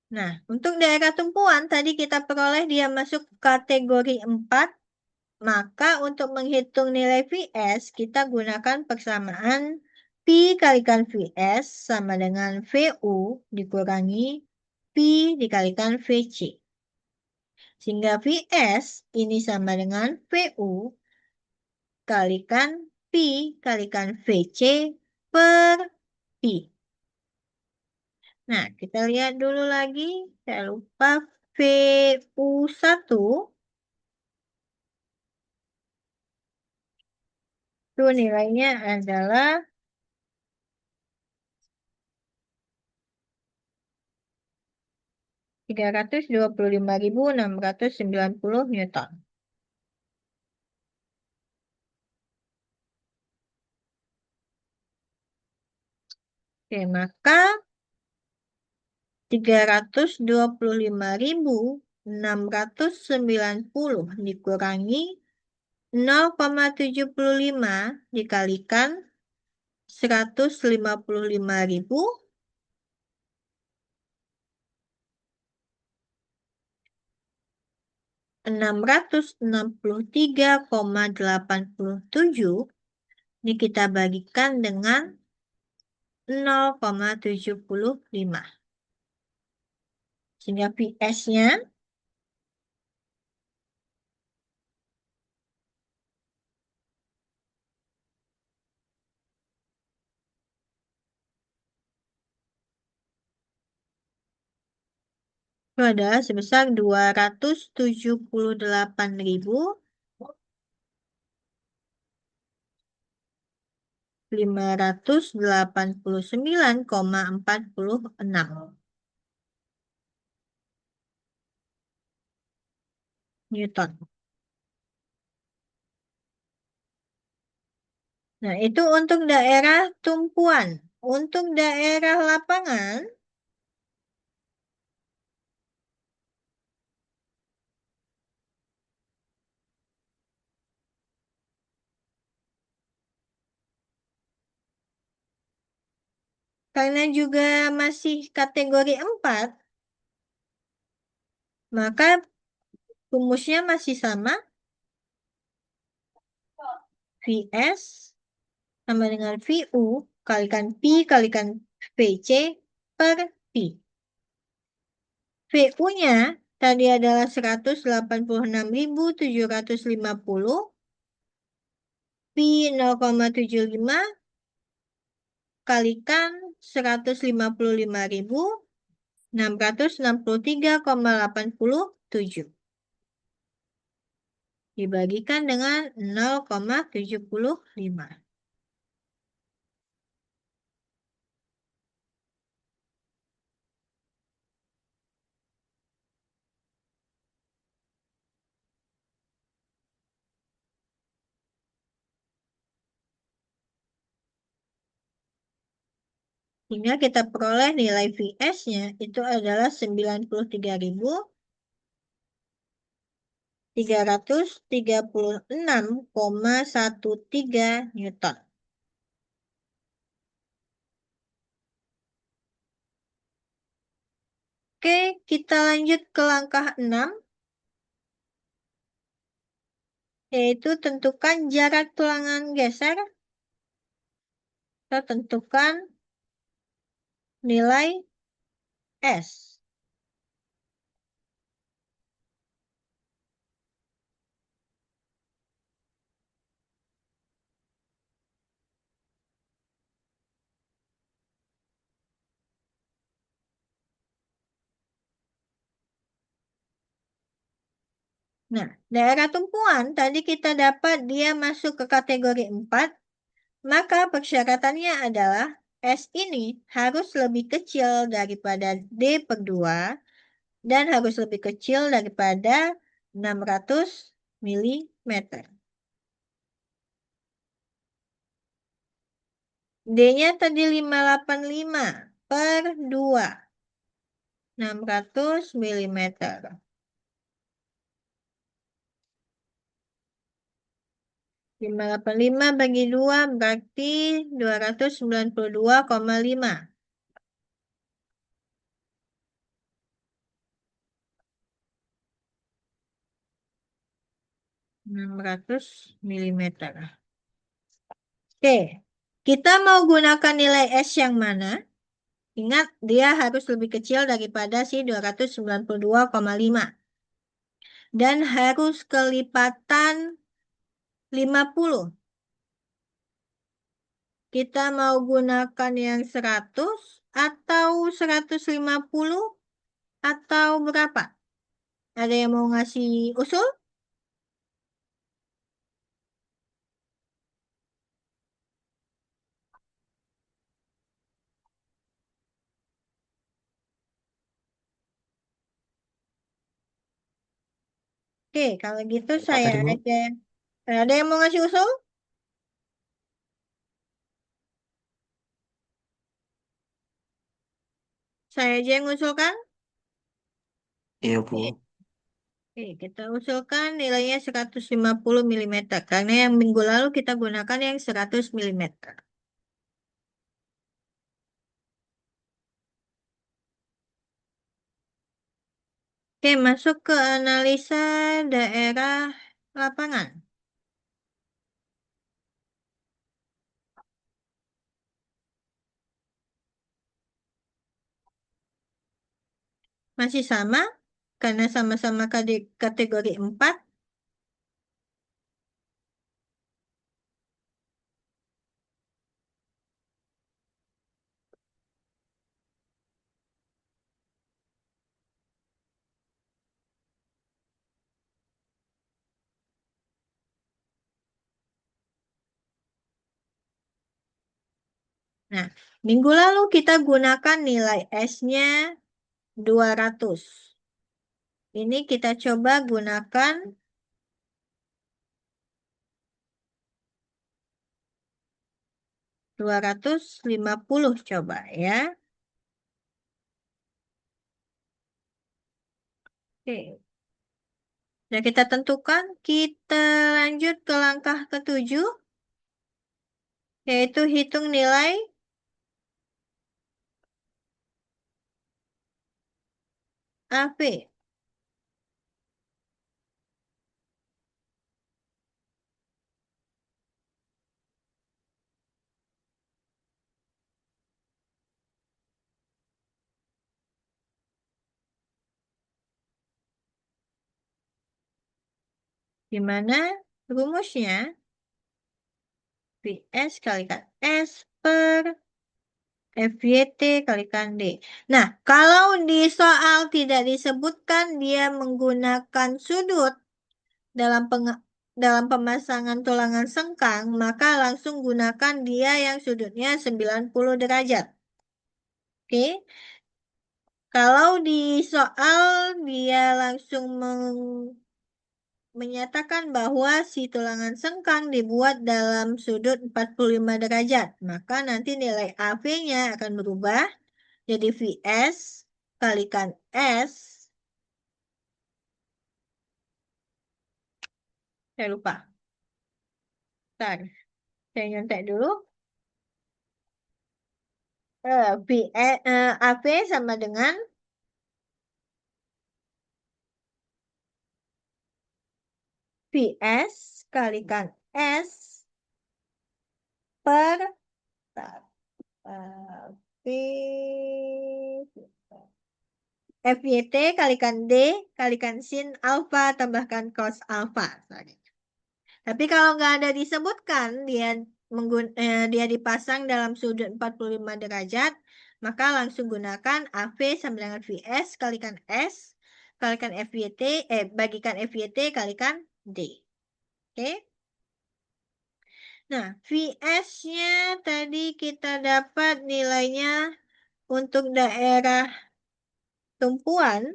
Nah, untuk daerah tumpuan tadi kita peroleh dia masuk kategori 4. Maka untuk menghitung nilai VS, kita gunakan persamaan P kalikan VS sama dengan VU dikurangi P dikalikan VC. Sehingga VS ini sama dengan VU kalikan Pi kalikan VC per Pi. Nah, kita lihat dulu lagi. Saya lupa VU1 itu nilainya adalah 325.690 Newton. Oke, maka 325.690 dikurangi 0,75 dikalikan 155.000 663,87 ini kita bagikan dengan 0,75. Sehingga PS-nya itu adalah sebesar 278.589,46 Newton. Nah, itu untuk daerah tumpuan. Untuk daerah lapangan, karena juga masih kategori 4, maka rumusnya masih sama. VS sama dengan VU kalikan Pi kalikan VC per Pi. VU-nya tadi adalah 186.750. Pi 0,75 kalikan 155.663,87 dibagikan dengan 0,75. Sehingga kita peroleh nilai VS-nya itu adalah 93.336,13 Newton. Oke, kita lanjut ke langkah 6, yaitu tentukan jarak tulangan geser. Kita tentukan nilai S. Nah, daerah tumpuan tadi kita dapat dia masuk ke kategori 4, maka persyaratannya adalah S ini harus lebih kecil daripada D per 2 dan harus lebih kecil daripada 600 mm. D-nya tadi 585 per 2, 600 mm. 585 bagi 2 berarti 292,5. 600 mm. Oke, kita mau gunakan nilai S yang mana? Ingat, dia harus lebih kecil daripada si 292,5. Dan harus kelipatan 50. Kita mau gunakan yang 100 atau 150 atau berapa? Ada yang mau ngasih usul? Oke, kalau gitu Apa saya tadi, Bu? aja. Ada yang mau ngasih usul? Saya aja yang usulkan. Iya, Oke, Bu. oke, kita usulkan nilainya 150 milimeter. Karena yang minggu lalu kita gunakan yang 100 milimeter. Oke, masuk ke analisa daerah lapangan. Masih sama, karena sama-sama kategori 4. Nah, minggu lalu kita gunakan nilai S-nya 200. Ini kita coba gunakan 250 coba ya. Oke, nah kita tentukan, kita lanjut ke langkah ketujuh, yaitu hitung nilai AP. Di mana rumusnya VS kalikan S per FYT kalikan D. Nah, kalau di soal tidak disebutkan dia menggunakan sudut dalam dalam pemasangan tulangan sengkang, maka langsung gunakan dia yang sudutnya 90 derajat. Oke. Kalau di soal dia langsung menyatakan bahwa si tulangan sengkang dibuat dalam sudut 45 derajat, maka nanti nilai AV-nya akan berubah jadi VS kalikan S. Saya lupa. Bentar, saya nyontek dulu. AV sama dengan VS kalikan S per V FYT kalikan D kalikan sin alfa tambahkan cos alfa. Sorry. Tapi kalau nggak ada disebutkan dia dipasang dalam sudut 45 derajat, maka langsung gunakan AV sama dengan VS kalikan S kalikan FYT bagikan FYT kalikan D. Oke? Nah, VS-nya tadi kita dapat nilainya untuk daerah tumpuan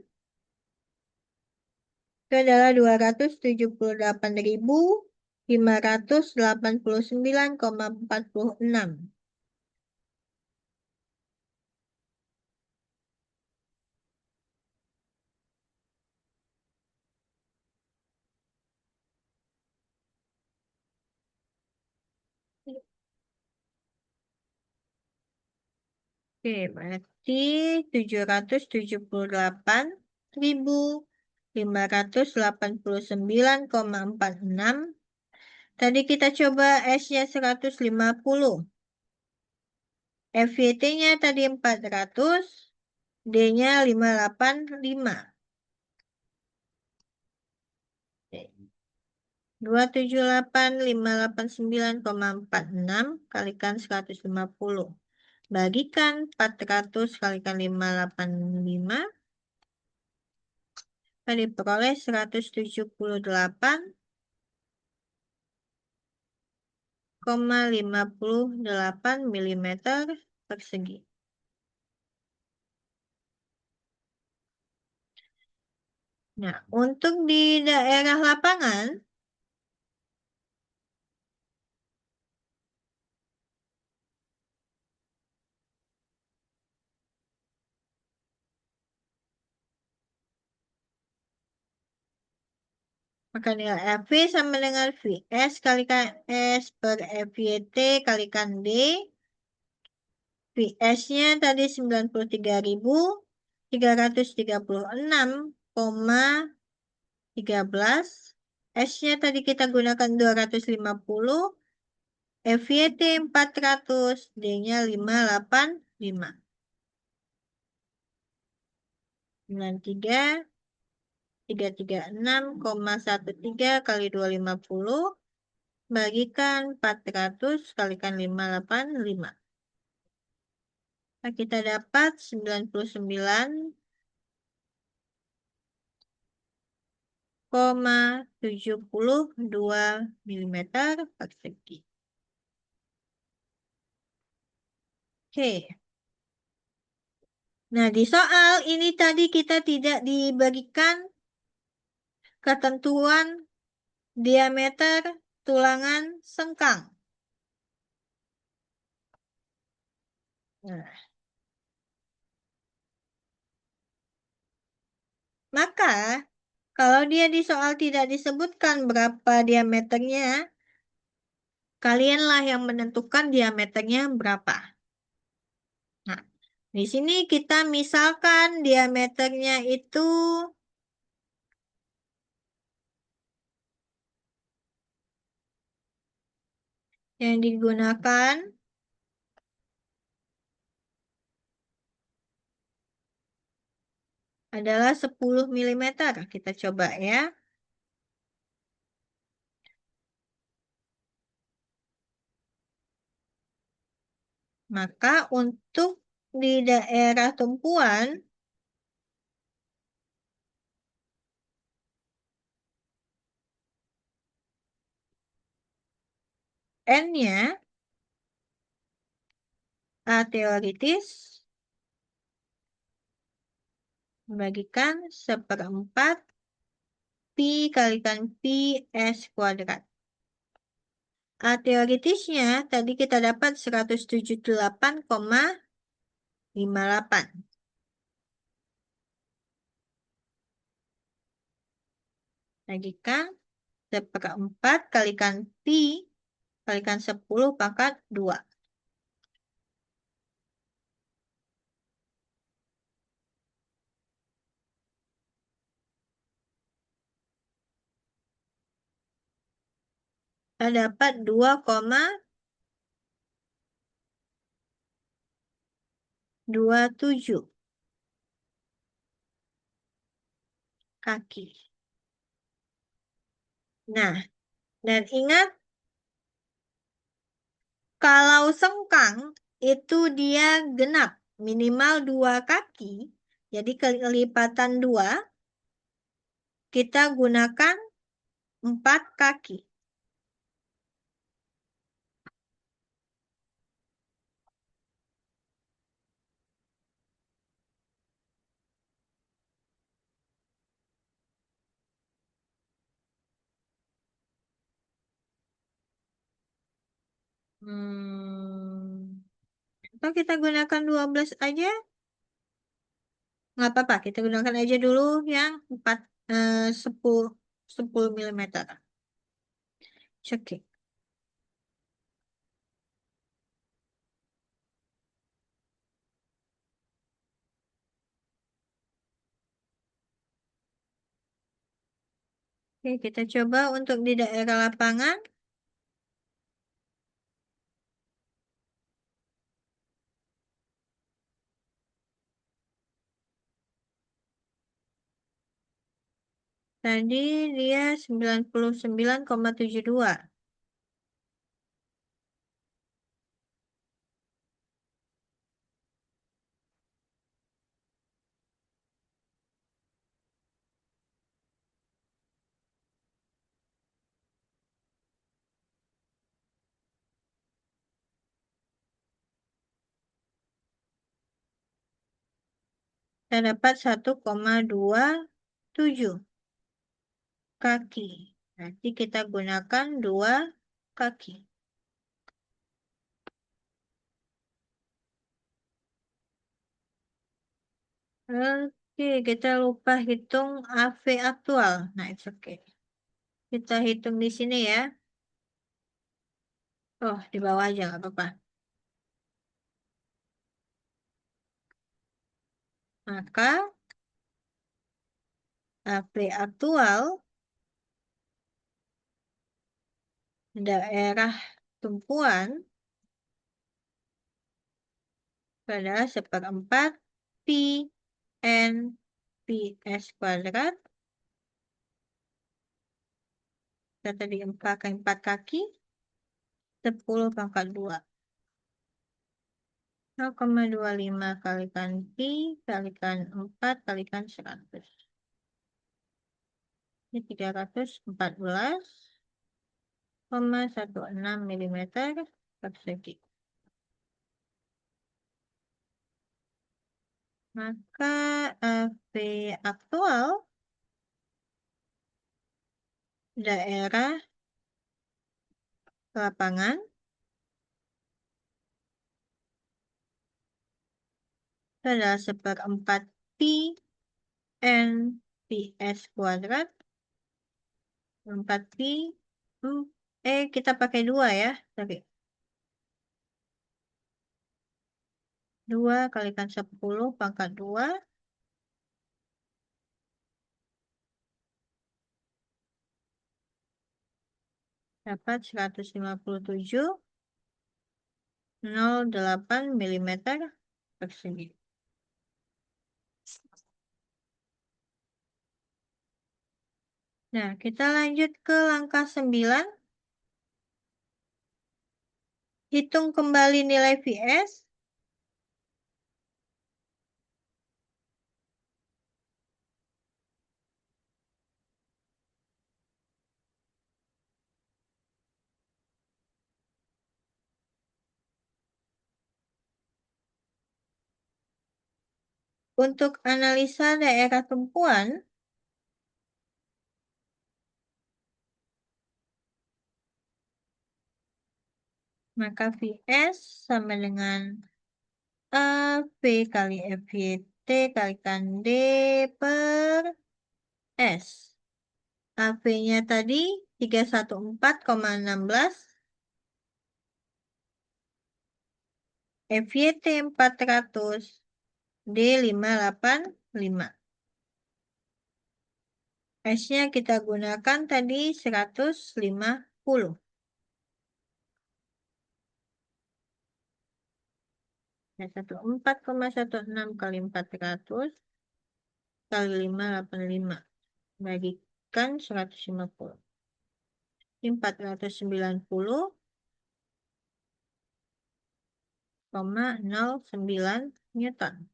itu adalah 278.589,46. Oke, berarti 778.589,46. Tadi kita coba S-nya 150. FYT-nya tadi 400. D-nya 585. 278.589,46 kalikan 150. Bagikan 400 kalikan 585. Akan diperoleh 178,58 milimeter persegi. Nah, untuk di daerah lapangan, maka nilai FV sama dengan VS kalikan S per FYT kalikan D. VS-nya tadi 93.336,13. S-nya tadi kita gunakan 250. FYT 400. D-nya 585. 93.336,13 kali 250 bagikan 400 kalikan 585. Nah, kita dapat 99,72 milimeter persegi. Oke. Nah, di soal ini tadi kita tidak diberikan ketentuan diameter tulangan sengkang. Nah, maka kalau dia di soal tidak disebutkan berapa diameternya, kalianlah yang menentukan diameternya berapa. Nah, di sini kita misalkan diameternya itu yang digunakan adalah 10 milimeter. Kita coba ya. Maka untuk di daerah tumpuan, N-nya A teoritis membagikan 1/4 Pi kalikan Pi S kuadrat. A teoritisnya tadi kita dapat 178,58. Bagikan 1/4 kalikan Pi kalikan 10 pangkat 2. Kita dapat 2,27 kaki. Nah, dan ingat kalau sengkang itu dia genap minimal 2 kaki. Jadi kelipatan 2 kita gunakan 4 kaki. Atau kita gunakan 12 aja. Nggak apa-apa, kita gunakan aja dulu yang 10, 10 milimeter. Oke. Oke, kita coba untuk di daerah lapangan. Tadi dia 99,72. Kita dapat 1,27 kaki. Nanti kita gunakan 2 kaki. Oke, kita lupa hitung AV aktual. Nah, it's okay. Kita hitung di sini ya. Oh, di bawah aja nggak apa-apa. Maka AV aktual daerah tumpuan adalah seperempat pi n ps kuadrat. Kita tadi 4 kaki, 10 pangkat 2. 0,25 kalikan pi kalikan 4 kalikan 100. Ini 314,16 milimeter persegi. Maka AV aktual daerah lapangan adalah seperempat pi n ps kuadrat. 4 pi. Hmm, kita pakai 2 ya. Tapi 2 kalikan 10 pangkat 2 dapat 157,08 milimeter persegi. Nah, kita lanjut ke langkah 9. Hitung kembali nilai Vs. Untuk analisa daerah tumpuan, maka Vs sama dengan AV kali FYT kalikan D per S. AV-nya tadi 314,16, FYT 400, D 585. S-nya kita gunakan tadi 150. Ya, 14,16 kali 400 kali 585. Bagikan 150. 490,09 Newton.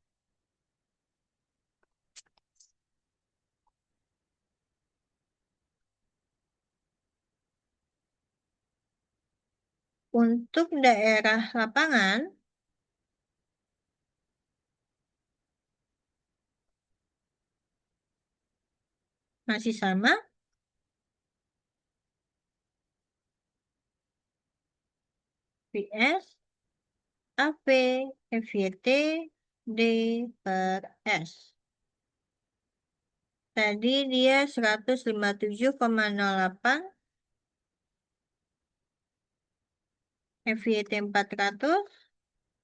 Untuk daerah lapangan, masih sama. Vs, AP, FYT, D per S. Tadi dia 157,08, FYT 400,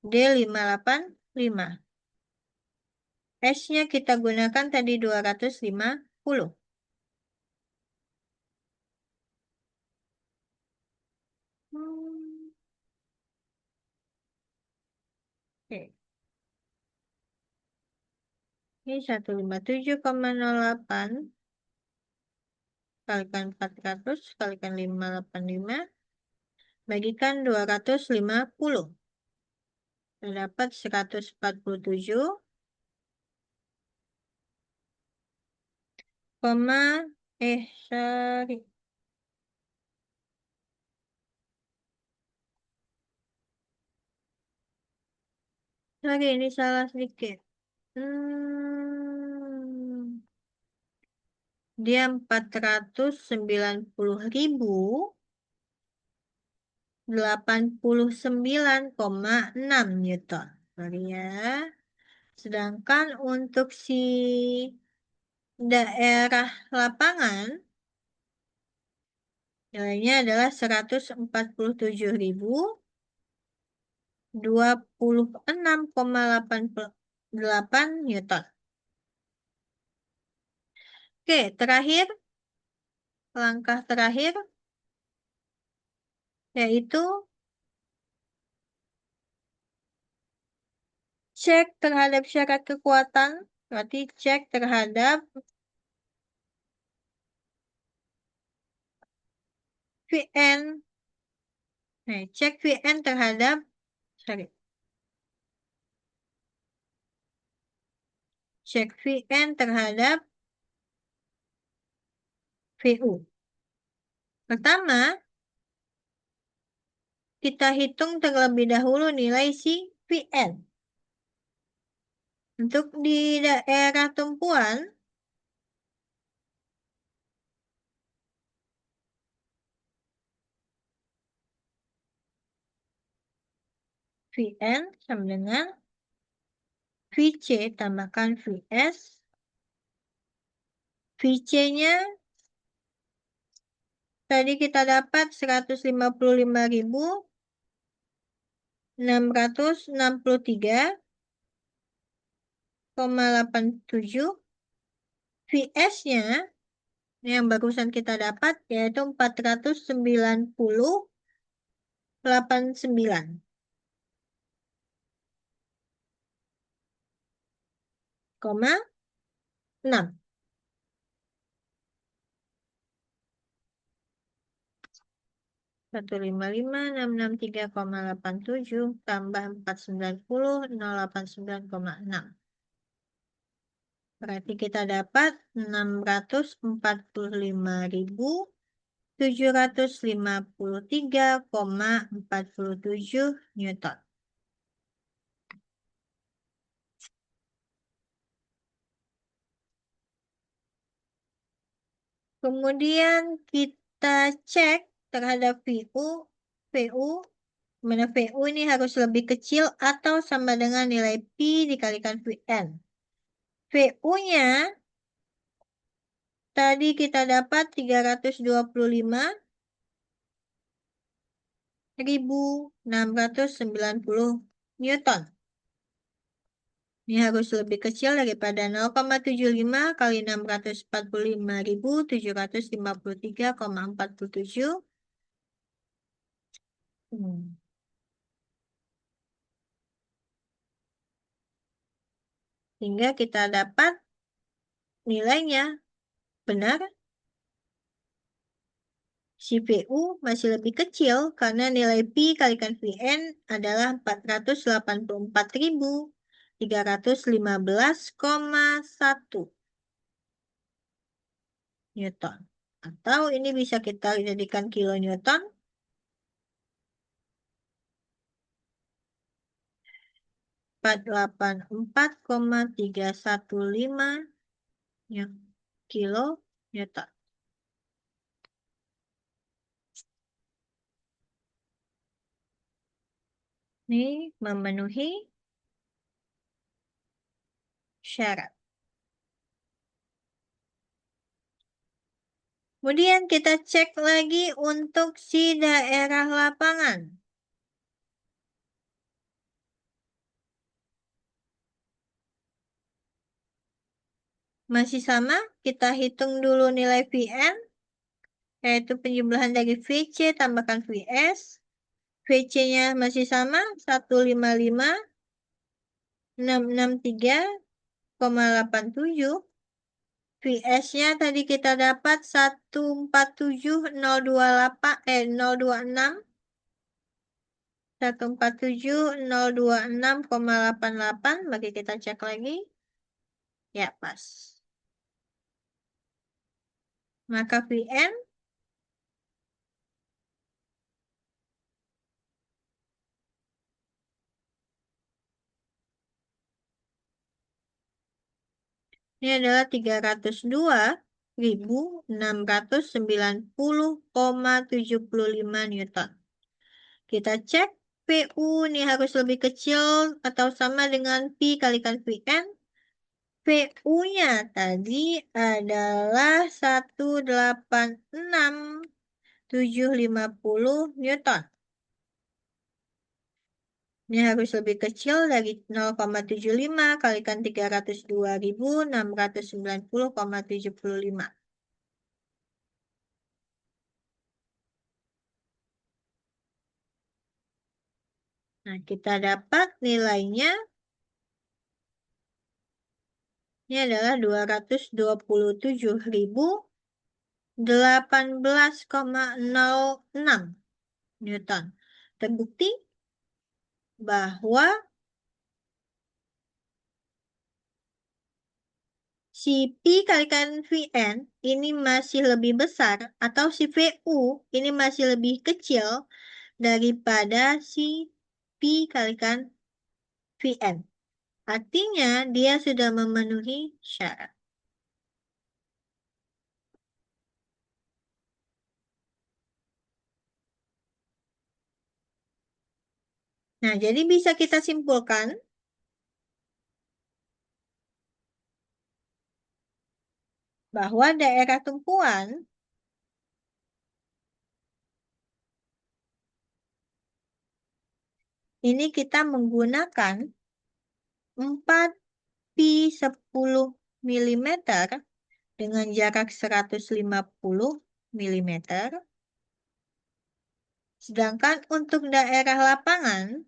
D 585. S-nya kita gunakan tadi 250. Hmm, Oke. Ini 157,08 kalikan 400, kalikan 585, bagikan 250. Terdapat 147, sorry. Sorry, ini salah sedikit. Dia 499,6 Newton. Sorry ya. Sedangkan untuk si daerah lapangan, nilainya adalah 147.026,88 Newton. Oke, terakhir, langkah terakhir, yaitu cek terhadap syarat kekuatan, berarti cek terhadap Vn. Nah, cek Vn terhadap, sorry, cek Vn terhadap Vu. Pertama, kita hitung terlebih dahulu nilai si Vn. Untuk di daerah tumpuan, Vn sama dengan Vc tambahkan Vs. Vc-nya tadi kita dapat 155.663,87. Vs-nya yang barusan kita dapat yaitu 489,6. 155.663,87 tambah 490,089,6. Berarti kita dapat 645.753,47 Newton. Kemudian kita cek terhadap VU, mana VU ini harus lebih kecil atau sama dengan nilai Pi dikalikan Vn. VU-nya tadi kita dapat 325.690 Newton. Ini harus lebih kecil daripada 0,75 kali 645.753,47. Sehingga kita dapat nilainya. Benar, si VU masih lebih kecil karena nilai Pi kalikan Vn adalah 484.315,1 Newton. Atau ini bisa kita jadikan kilonewton. 484,315 kilo Newton. Ini memenuhi syarat. Kemudian kita cek lagi untuk si daerah lapangan. Masih sama, kita hitung dulu nilai Vn, yaitu penjumlahan dari Vc tambahkan Vs. Vc-nya masih sama, 155.663,87. VS-nya tadi kita dapat 147.028 026 147.026,88. Bagi kita cek lagi. Ya, pas. Maka VN ini adalah 302.690,75 Newton. Kita cek PU ini harus lebih kecil atau sama dengan P kalikan VN. PU-nya tadi adalah 186.750 Newton. Ini harus lebih kecil dari 0,75 kalikan 302.690,75. Nah, kita dapat nilainya. Ini adalah 227.018,06 Newton. Terbukti bahwa si P kalikan Vn ini masih lebih besar atau si Vu ini masih lebih kecil daripada si P kalikan Vn. Artinya dia sudah memenuhi syarat. Nah, jadi bisa kita simpulkan bahwa daerah tumpuan ini kita menggunakan 4 pi 10 milimeter dengan jarak 150 milimeter. Sedangkan untuk daerah lapangan,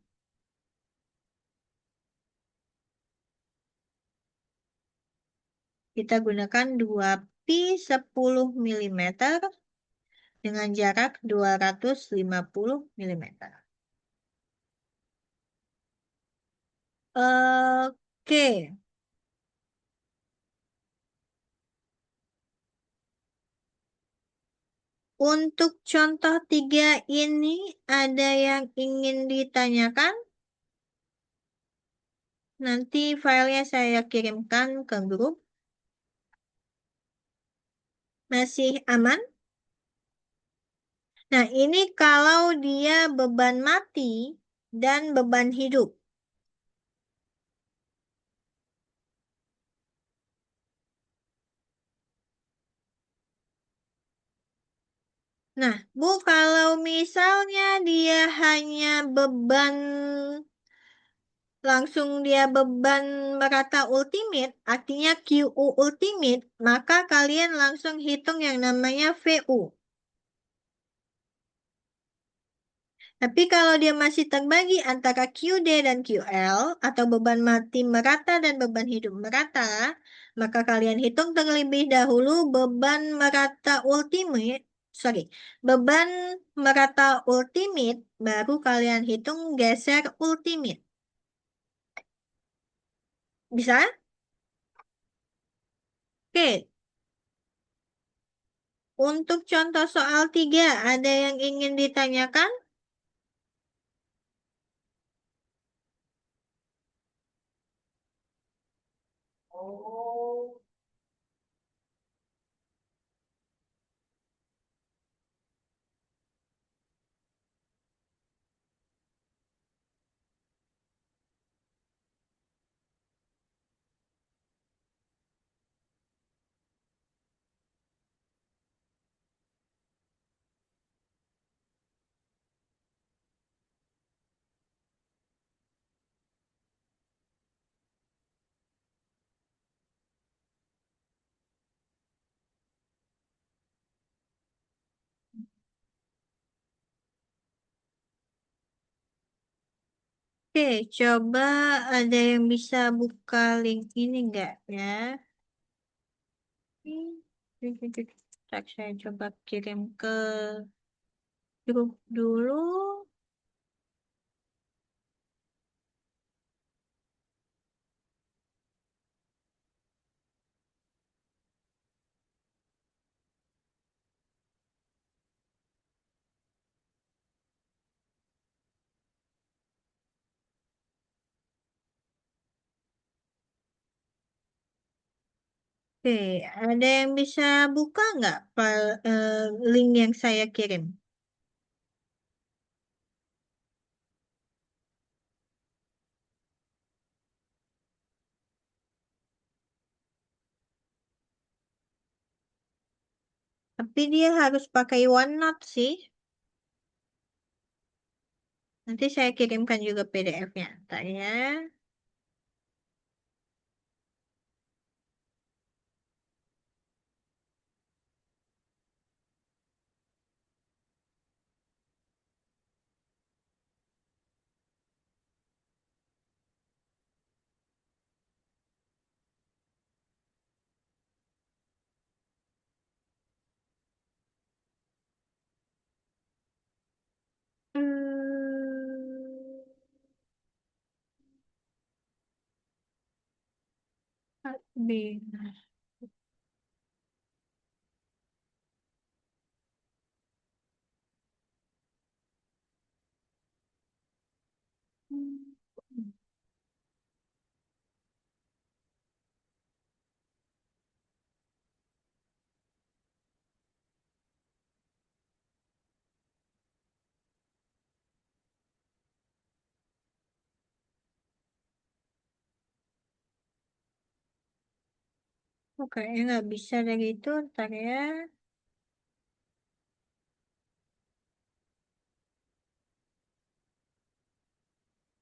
kita gunakan 2 pi 10 milimeter dengan jarak 250 milimeter. Oke. Untuk contoh 3 ini ada yang ingin ditanyakan? Nanti filenya saya kirimkan ke grup. Masih aman? Nah, ini kalau dia beban mati dan beban hidup. Nah, Bu, kalau misalnya dia hanya beban langsung dia beban merata ultimate, artinya QU ultimate, maka kalian langsung hitung yang namanya VU. Tapi kalau dia masih terbagi antara QD dan QL, atau beban mati merata dan beban hidup merata, maka kalian hitung terlebih dahulu beban merata ultimate, sorry, beban merata ultimate, baru kalian hitung geser ultimate. Bisa? Oke, untuk contoh soal 3, ada yang ingin ditanyakan? Oke, coba ada yang bisa buka link ini enggak ya? Tak, saya coba kirim ke grup dulu. Oke, ada yang bisa buka nggak link yang saya kirim? Tapi dia harus pakai OneNote sih. Nanti saya kirimkan juga PDF-nya. Ntar ya. Hmm, Bina. Oh, kayaknya nggak bisa dari itu. Ntar ya.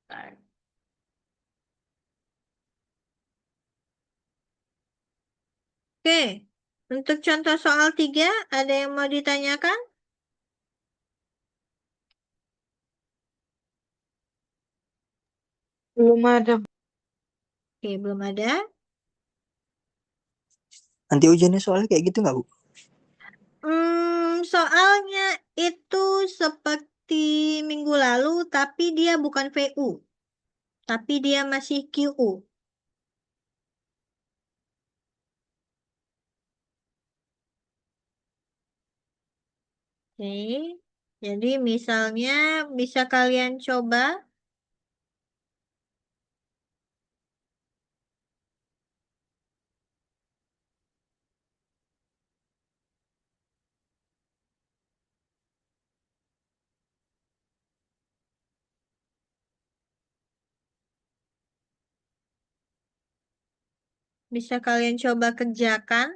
Ntar. Oke, untuk contoh soal 3, ada yang mau ditanyakan? Belum ada. Oke, belum ada. Nanti ujiannya soalnya kayak gitu nggak, Bu? Soalnya itu seperti minggu lalu, tapi dia bukan VU, tapi dia masih QU. Oke, jadi misalnya bisa kalian coba, bisa kalian coba kerjakan.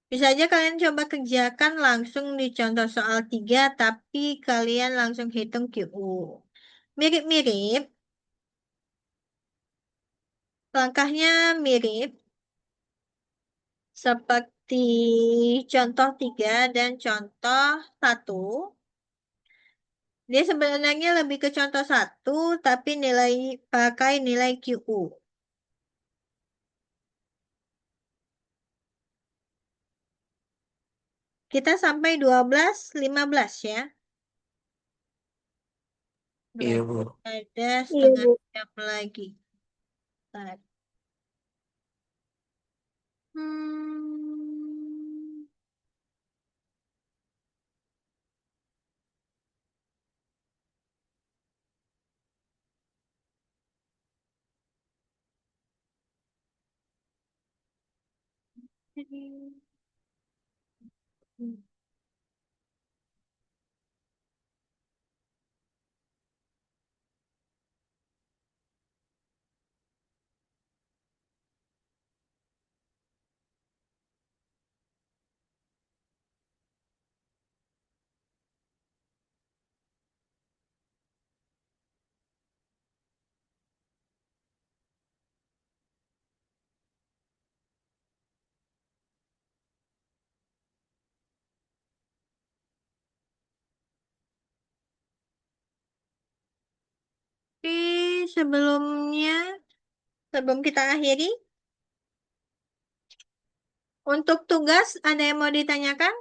Bisa aja kalian coba kerjakan langsung di contoh soal 3, tapi kalian langsung hitung QU. Mirip-mirip, langkahnya mirip seperti contoh 3 dan contoh 1. Dia sebenarnya lebih ke contoh 1, tapi pakai nilai QU. Kita sampai 12, 15 ya. Iya, Berarti Bu. ada Iya, setengah Bu. jam lagi. Bentar. Hmm. Oke, sebelumnya, sebelum kita akhiri, Untuk tugas, ada yang mau ditanyakan?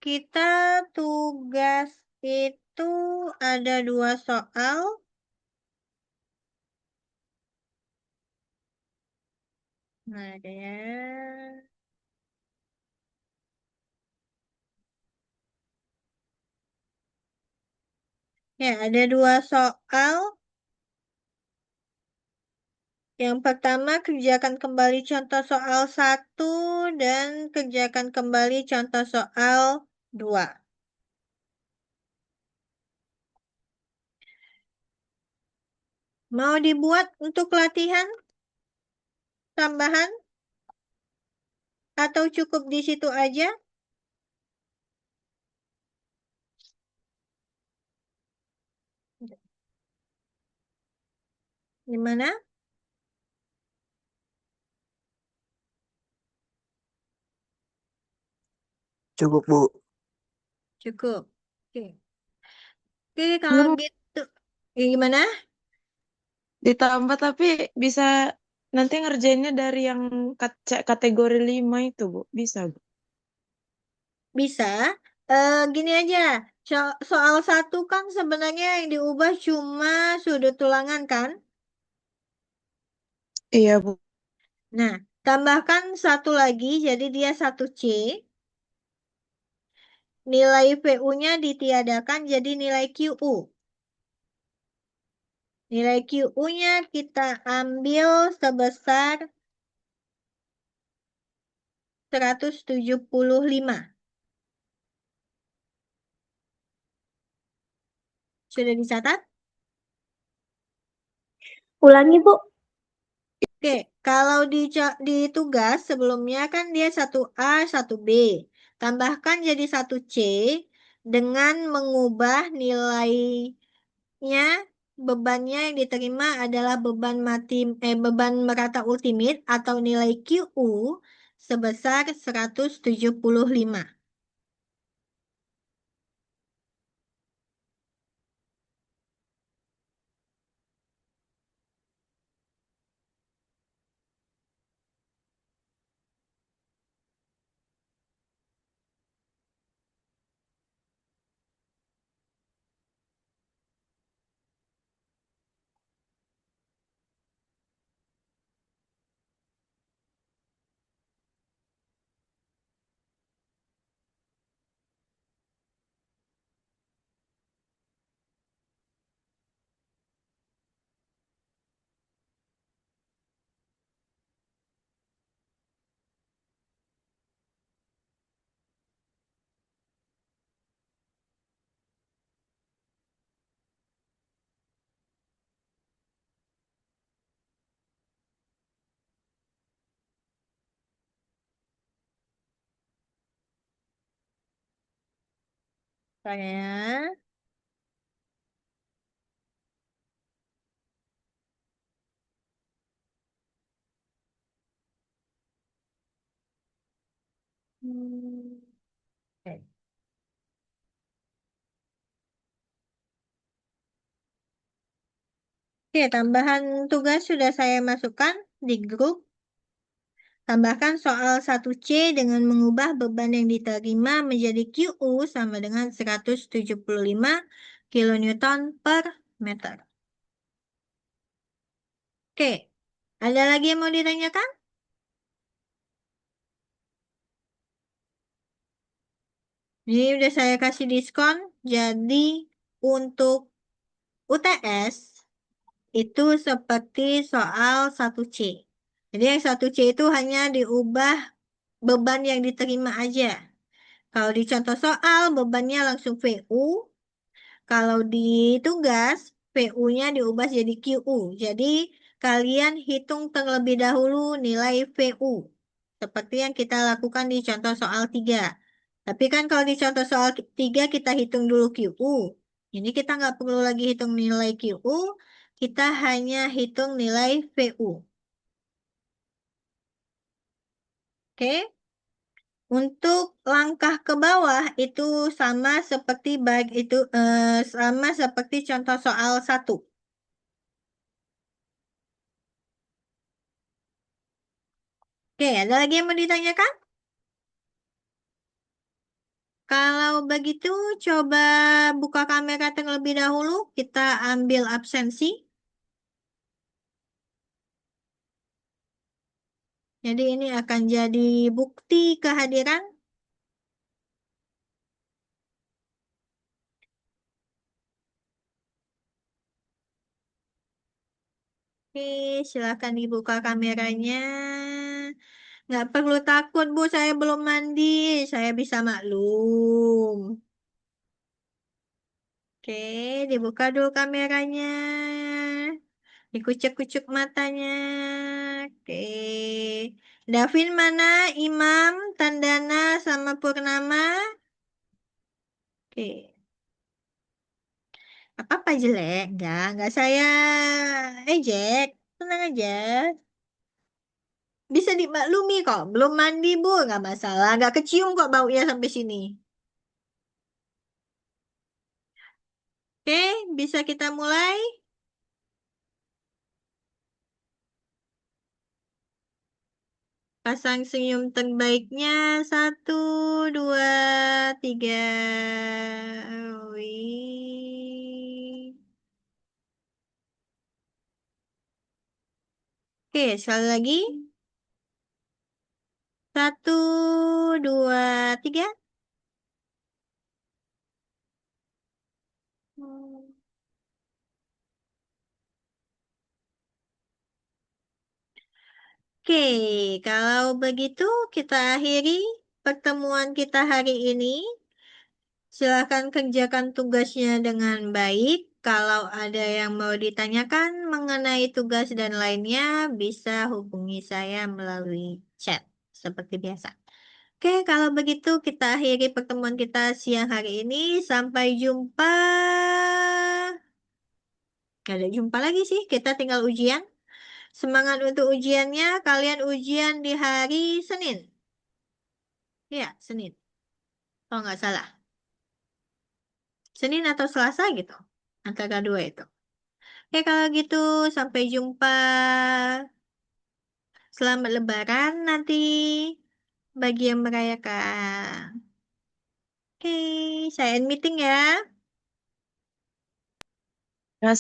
Kita tugas itu ada 2 soal. Nah, ada ya. Ya, ada 2 soal. Yang pertama, kerjakan kembali contoh soal 1 dan kerjakan kembali contoh soal 2. Mau dibuat untuk latihan tambahan atau cukup di situ aja? Gimana? Cukup, Bu. Cukup. Oke. Oke, kalau Enggak mau gitu. Ya, gimana? ditambah tapi bisa nanti ngerjainnya dari yang kategori 5 itu, Bu. Bisa, Bu. Bisa. Gini aja. Soal 1 kan sebenarnya yang diubah cuma sudut tulangan kan? Iya, Bu. Nah, tambahkan 1 lagi, jadi dia 1C. Nilai VU-nya ditiadakan jadi nilai QU. Nilai QU-nya kita ambil sebesar 175. Sudah dicatat? Ulangi, Bu. Oke, kalau di tugas sebelumnya kan dia 1A, 1B. Tambahkan jadi 1C dengan mengubah nilainya, bebannya yang diterima adalah beban merata ultimate atau nilai QU sebesar 175. Saya. Hmm, Oke, Oke, tambahan tugas sudah saya masukkan di grup. Tambahkan soal 1C dengan mengubah beban yang diterima menjadi QU sama dengan 175 kilonewton per meter. Oke, ada lagi yang mau ditanyakan? Ini udah saya kasih diskon, jadi untuk UTS itu seperti soal 1C. Jadi yang 1C itu hanya diubah beban yang diterima aja. Kalau di contoh soal, bebannya langsung VU. Kalau di tugas, VU-nya diubah jadi QU. Jadi, kalian hitung terlebih dahulu nilai VU. Seperti yang kita lakukan di contoh soal 3. Tapi kan kalau di contoh soal 3, kita hitung dulu QU. Ini kita nggak perlu lagi hitung nilai QU. Kita hanya hitung nilai VU. Oke? Untuk langkah ke bawah itu sama seperti sama seperti contoh soal 1. Oke, ada lagi yang mau ditanyakan? Kalau begitu, coba buka kamera terlebih dahulu. Kita ambil absensi. Jadi ini akan jadi bukti kehadiran. Oke, silakan dibuka kameranya. Nggak perlu takut, Bu. Saya belum mandi. Saya bisa maklum. Oke, dibuka dulu kameranya. Dikucek-kucek matanya. Oke. Davin mana? Imam, Tandana, sama Purnama. Oke. Apa-apa jelek? Nggak saya ejek. Tenang aja. Bisa dimaklumi kok. Belum mandi, Bu. Nggak masalah. Nggak kecium kok baunya sampai sini. Oke, bisa kita mulai? Pasang senyum terbaiknya. Satu, dua, tiga. Wih. Oke, sekali lagi. Satu, dua, tiga. Oke, kalau begitu kita akhiri pertemuan kita hari ini. Silakan kerjakan tugasnya dengan baik. Kalau ada yang mau ditanyakan mengenai tugas dan lainnya, bisa hubungi saya melalui chat seperti biasa. Oke, kalau begitu kita akhiri pertemuan kita siang hari ini. Sampai jumpa. Nggak ada jumpa lagi sih, kita tinggal ujian. Semangat untuk ujiannya. Kalian ujian di hari Senin. Ya, Senin. Kalau nggak salah. Senin atau Selasa gitu. Antara dua itu. Oke, kalau gitu sampai jumpa. Selamat Lebaran nanti bagi yang merayakan. Oke, saya end meeting ya. Terima kasih.